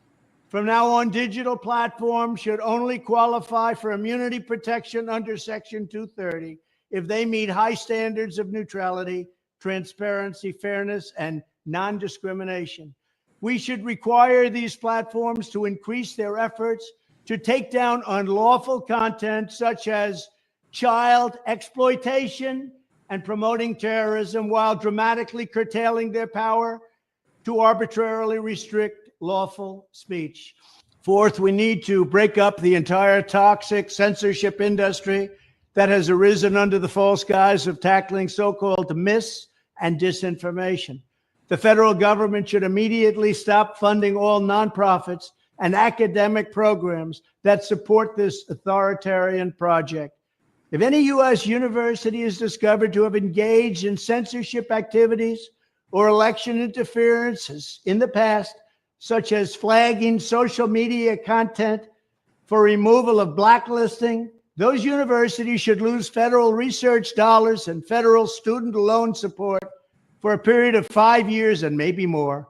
From now on, digital platforms should only qualify for immunity protection under Section 230 if they meet high standards of neutrality, transparency, fairness, and non-discrimination. We should require these platforms to increase their efforts to take down unlawful content such as child exploitation and promoting terrorism, while dramatically curtailing their power to arbitrarily restrict lawful speech. Fourth, we need to break up the entire toxic censorship industry that has arisen under the false guise of tackling so-called mis- and disinformation. The federal government should immediately stop funding all nonprofits and academic programs that support this authoritarian project. If any U.S. university is discovered to have engaged in censorship activities or election interferences in the past, such as flagging social media content for removal of blacklisting, those universities should lose federal research dollars and federal student loan support for a period of 5 years and maybe more.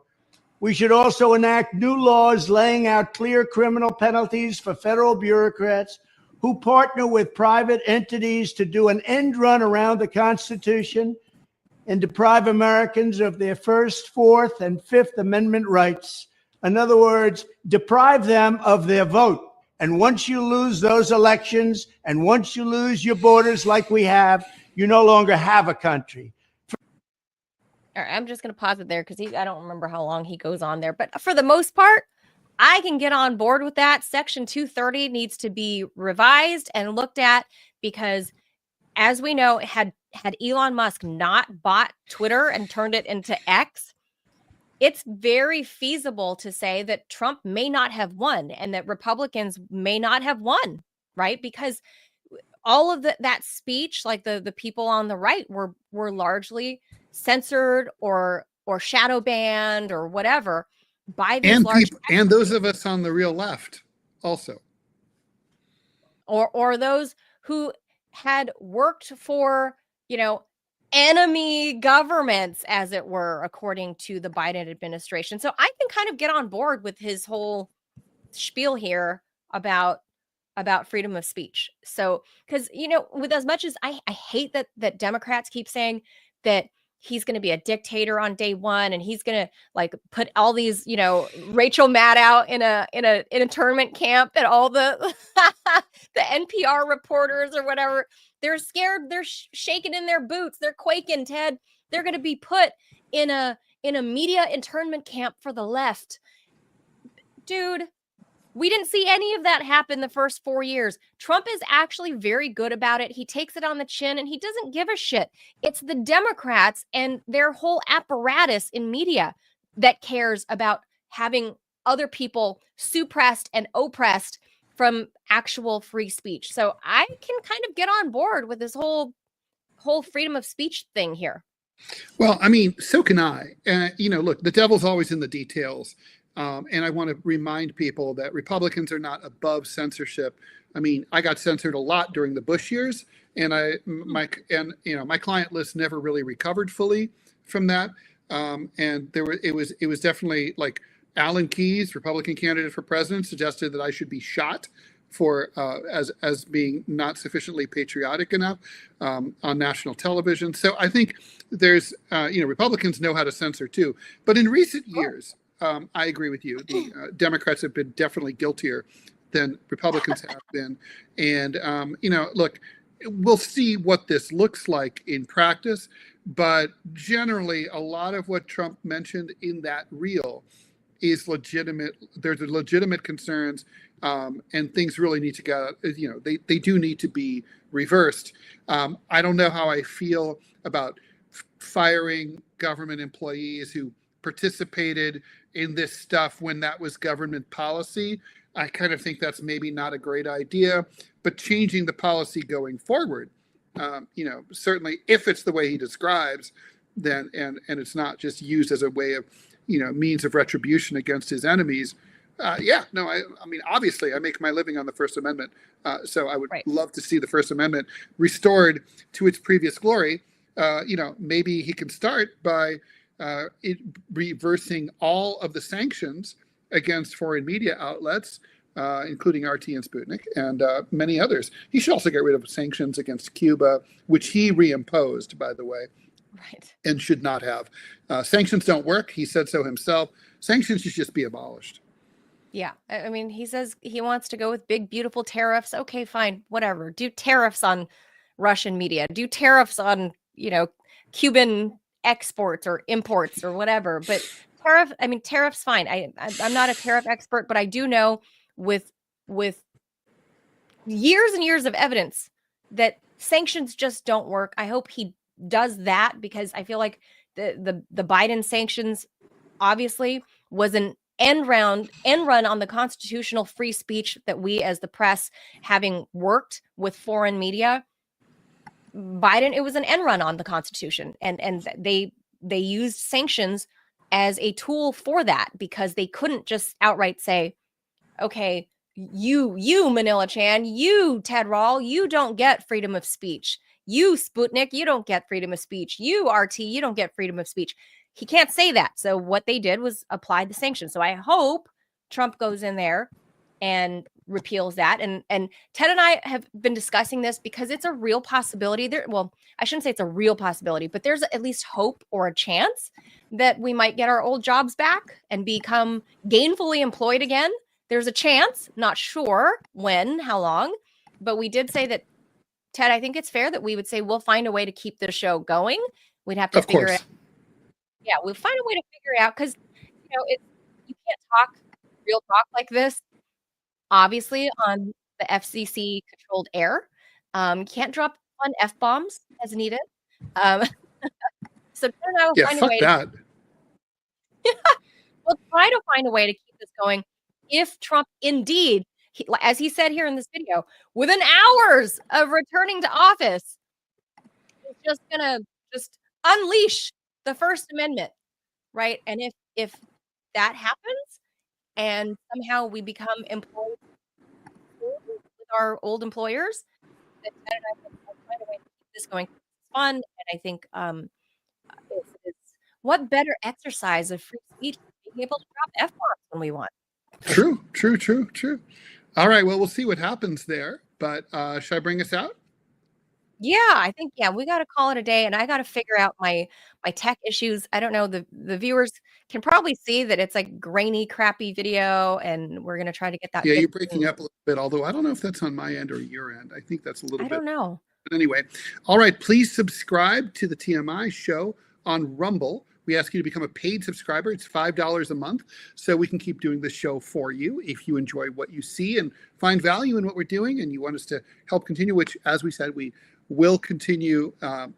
We should also enact new laws laying out clear criminal penalties for federal bureaucrats who partner with private entities to do an end run around the Constitution and deprive Americans of their First, Fourth, and Fifth Amendment rights. In other words, deprive them of their vote. And once you lose those elections, and once you lose your borders like we have, you no longer have a country. All right, I'm just going to pause it there because I don't remember how long he goes on there. But for the most part, I can get on board with that. Section 230 needs to be revised and looked at because, as we know, had Elon Musk not bought Twitter and turned it into X, it's very feasible to say that Trump may not have won and that Republicans may not have won, right? Because all of that speech, like the people on the right were largely censored or shadow banned or whatever by these and those of us on the real left also, or those who had worked for enemy governments, as it were, according to the Biden administration. So I can kind of get on board with his whole spiel here about freedom of speech. So, because with as much as I hate that Democrats keep saying that he's going to be a dictator on day one, and he's going to like put all these Rachel Maddow in a internment camp, and all the the NPR reporters or whatever, they're scared, they're shaking in their boots, they're quaking. Ted, they're going to be put in a media internment camp for the left, dude. We didn't see any of that happen the first 4 years. Trump is actually very good about it. He takes it on the chin and he doesn't give a shit. It's the Democrats and their whole apparatus in media that cares about having other people suppressed and oppressed from actual free speech. So I can kind of get on board with this whole freedom of speech thing here. Well, I mean, so can I. Look, the devil's always in the details. And I want to remind people that Republicans are not above censorship. I mean, I got censored a lot during the Bush years, and my client list never really recovered fully from that. And it was definitely like Alan Keyes, Republican candidate for president, suggested that I should be shot for as being not sufficiently patriotic enough on national television. So I think there's Republicans know how to censor too, but in recent years. I agree with you. The Democrats have been definitely guiltier than Republicans have been. And, look, we'll see what this looks like in practice. But generally, a lot of what Trump mentioned in that reel is legitimate. There's legitimate concerns, and things really need to get, they do need to be reversed. I don't know how I feel about firing government employees who participated in this stuff when that was government policy. I kind of think that's maybe not a great idea, but changing the policy going forward, certainly if it's the way he describes, then and it's not just used as a way of, means of retribution against his enemies. I mean, obviously I make my living on the First Amendment. So I would love to see the First Amendment restored to its previous glory. Maybe he can start by reversing all of the sanctions against foreign media outlets, including RT and Sputnik and many others. He should also get rid of sanctions against Cuba, which he reimposed, by the way, and should not have. Sanctions don't work. He said so himself. Sanctions should just be abolished. Yeah. I mean, he says he wants to go with big, beautiful tariffs. Okay, fine, whatever. Do tariffs on Russian media. Do tariffs on, Cuban exports or imports or whatever. But tariffs, fine. I'm not a tariff expert, but I do know with years and years of evidence that sanctions just don't work. I hope he does that, because I feel like the Biden sanctions obviously was an end run on the constitutional free speech that we as the press, having worked with foreign media, Biden, it was an end run on the Constitution, and they used sanctions as a tool for that, because they couldn't just outright say, okay, you Manila Chan, you Ted Rall, you don't get freedom of speech. You Sputnik, you don't get freedom of speech. You RT, you don't get freedom of speech. He can't say that. So what they did was apply the sanctions. So I hope Trump goes in there and repeals that. And Ted and I have been discussing this because it's a real possibility. Well, I shouldn't say it's a real possibility, but there's at least hope or a chance that we might get our old jobs back and become gainfully employed again. There's a chance, not sure when, how long, but we did say that, Ted, I think it's fair that we would say we'll find a way to keep the show going. We'd have to figure it out. Yeah, we'll find a way to figure it out, because, you can't talk real talk like this, obviously, on the FCC controlled air. Can't drop on F-bombs as needed. So Ted and I will find a way to we'll try to find a way to keep this going. If Trump indeed, as he said here in this video, within hours of returning to office, is just gonna unleash the First Amendment, right? And if that happens, and somehow we become employed with our old employers, then Ted and I will find a way to keep this going. It's fun, and I think it's what better exercise of free speech than being able to drop F-bombs when we want. True. All right, well, we'll see what happens there, but should I bring us out? Yeah, I think we got to call it a day, and I got to figure out my tech issues. I don't know, the viewers can probably see that it's like grainy, crappy video, and we're gonna try to get that Yeah, you're fixed. breaking up a little bit, although I don't know if that's on my end or your end. I think that's a little I bit. don't know. But anyway, all right, please subscribe to the TMI Show on Rumble. We ask you to become a paid subscriber. It's $5 a month, so we can keep doing the show for you. If you enjoy what you see and find value in what we're doing, and you want us to help continue, which, as we said, we will continue,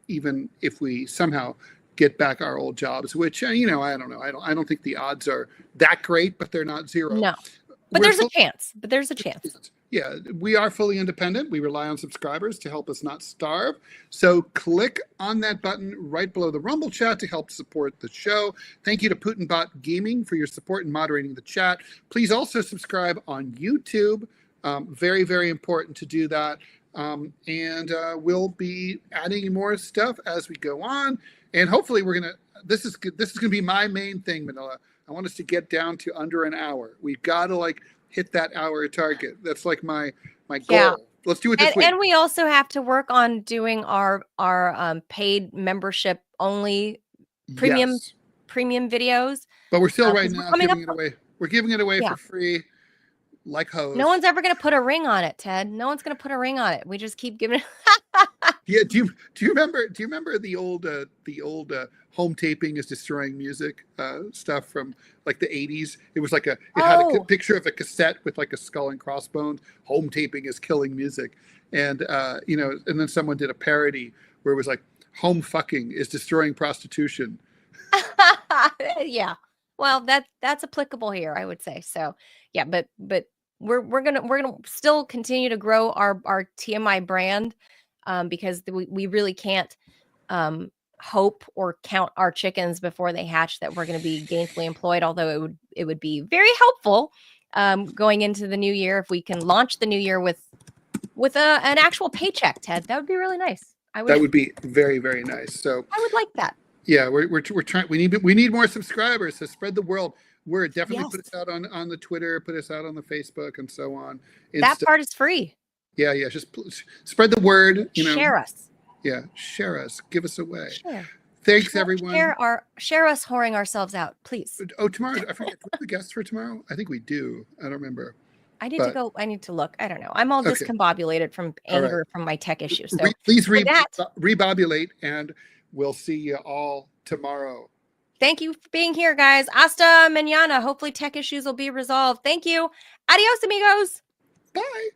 even if we somehow get back our old jobs. Which I don't know. I don't think the odds are that great, but they're not zero. No, but there's a chance. But there's a chance. Yeah, we are fully independent. We rely on subscribers to help us not starve. So click on that button right below the Rumble chat to help support the show. Thank you to PutinBot Gaming for your support in moderating the chat. Please also subscribe on YouTube. Very, very important to do that. And we'll be adding more stuff as we go on. And hopefully this is gonna be my main thing, Manila. I want us to get down to under an hour. We've got to hit that hour target. That's like my goal. Yeah. Let's do it this week. And we also have to work on doing our paid membership only premium videos. But we're still right now giving giving it away. We're giving it away for free, like hoes. No one's ever going to put a ring on it, Ted. No one's going to put a ring on it. We just keep giving it. Yeah. Do you remember the old home taping is destroying music stuff from like the 80s? It was like it had a picture of a cassette with like a skull and crossbones. Home taping is killing music, and and then someone did a parody where it was like home fucking is destroying prostitution. Yeah. Well, that's applicable here, I would say. So yeah, but we're gonna still continue to grow our TMI brand, because we really can't hope or count our chickens before they hatch that we're going to be gainfully employed. Although it would be very helpful going into the new year if we can launch the new year with an actual paycheck, Ted. That would be really nice. That would be very, very nice. So I would like that. Yeah, we're trying. We need more subscribers. So spread the word. We're definitely put us out on the Twitter, put us out on the Facebook, and so on. That part is free. Yeah. Just spread the word. Share us. Yeah, share us. Give us away. Share. Thanks, everyone. Share us whoring ourselves out, please. Oh, tomorrow. I forget. Do we have the guests for tomorrow? I think we do. I don't remember. I need to look. I don't know. I'm all discombobulated from anger from my tech issues. So please rebobulate, and we'll see you all tomorrow. Thank you for being here, guys. Hasta mañana. Hopefully tech issues will be resolved. Thank you. Adios, amigos. Bye.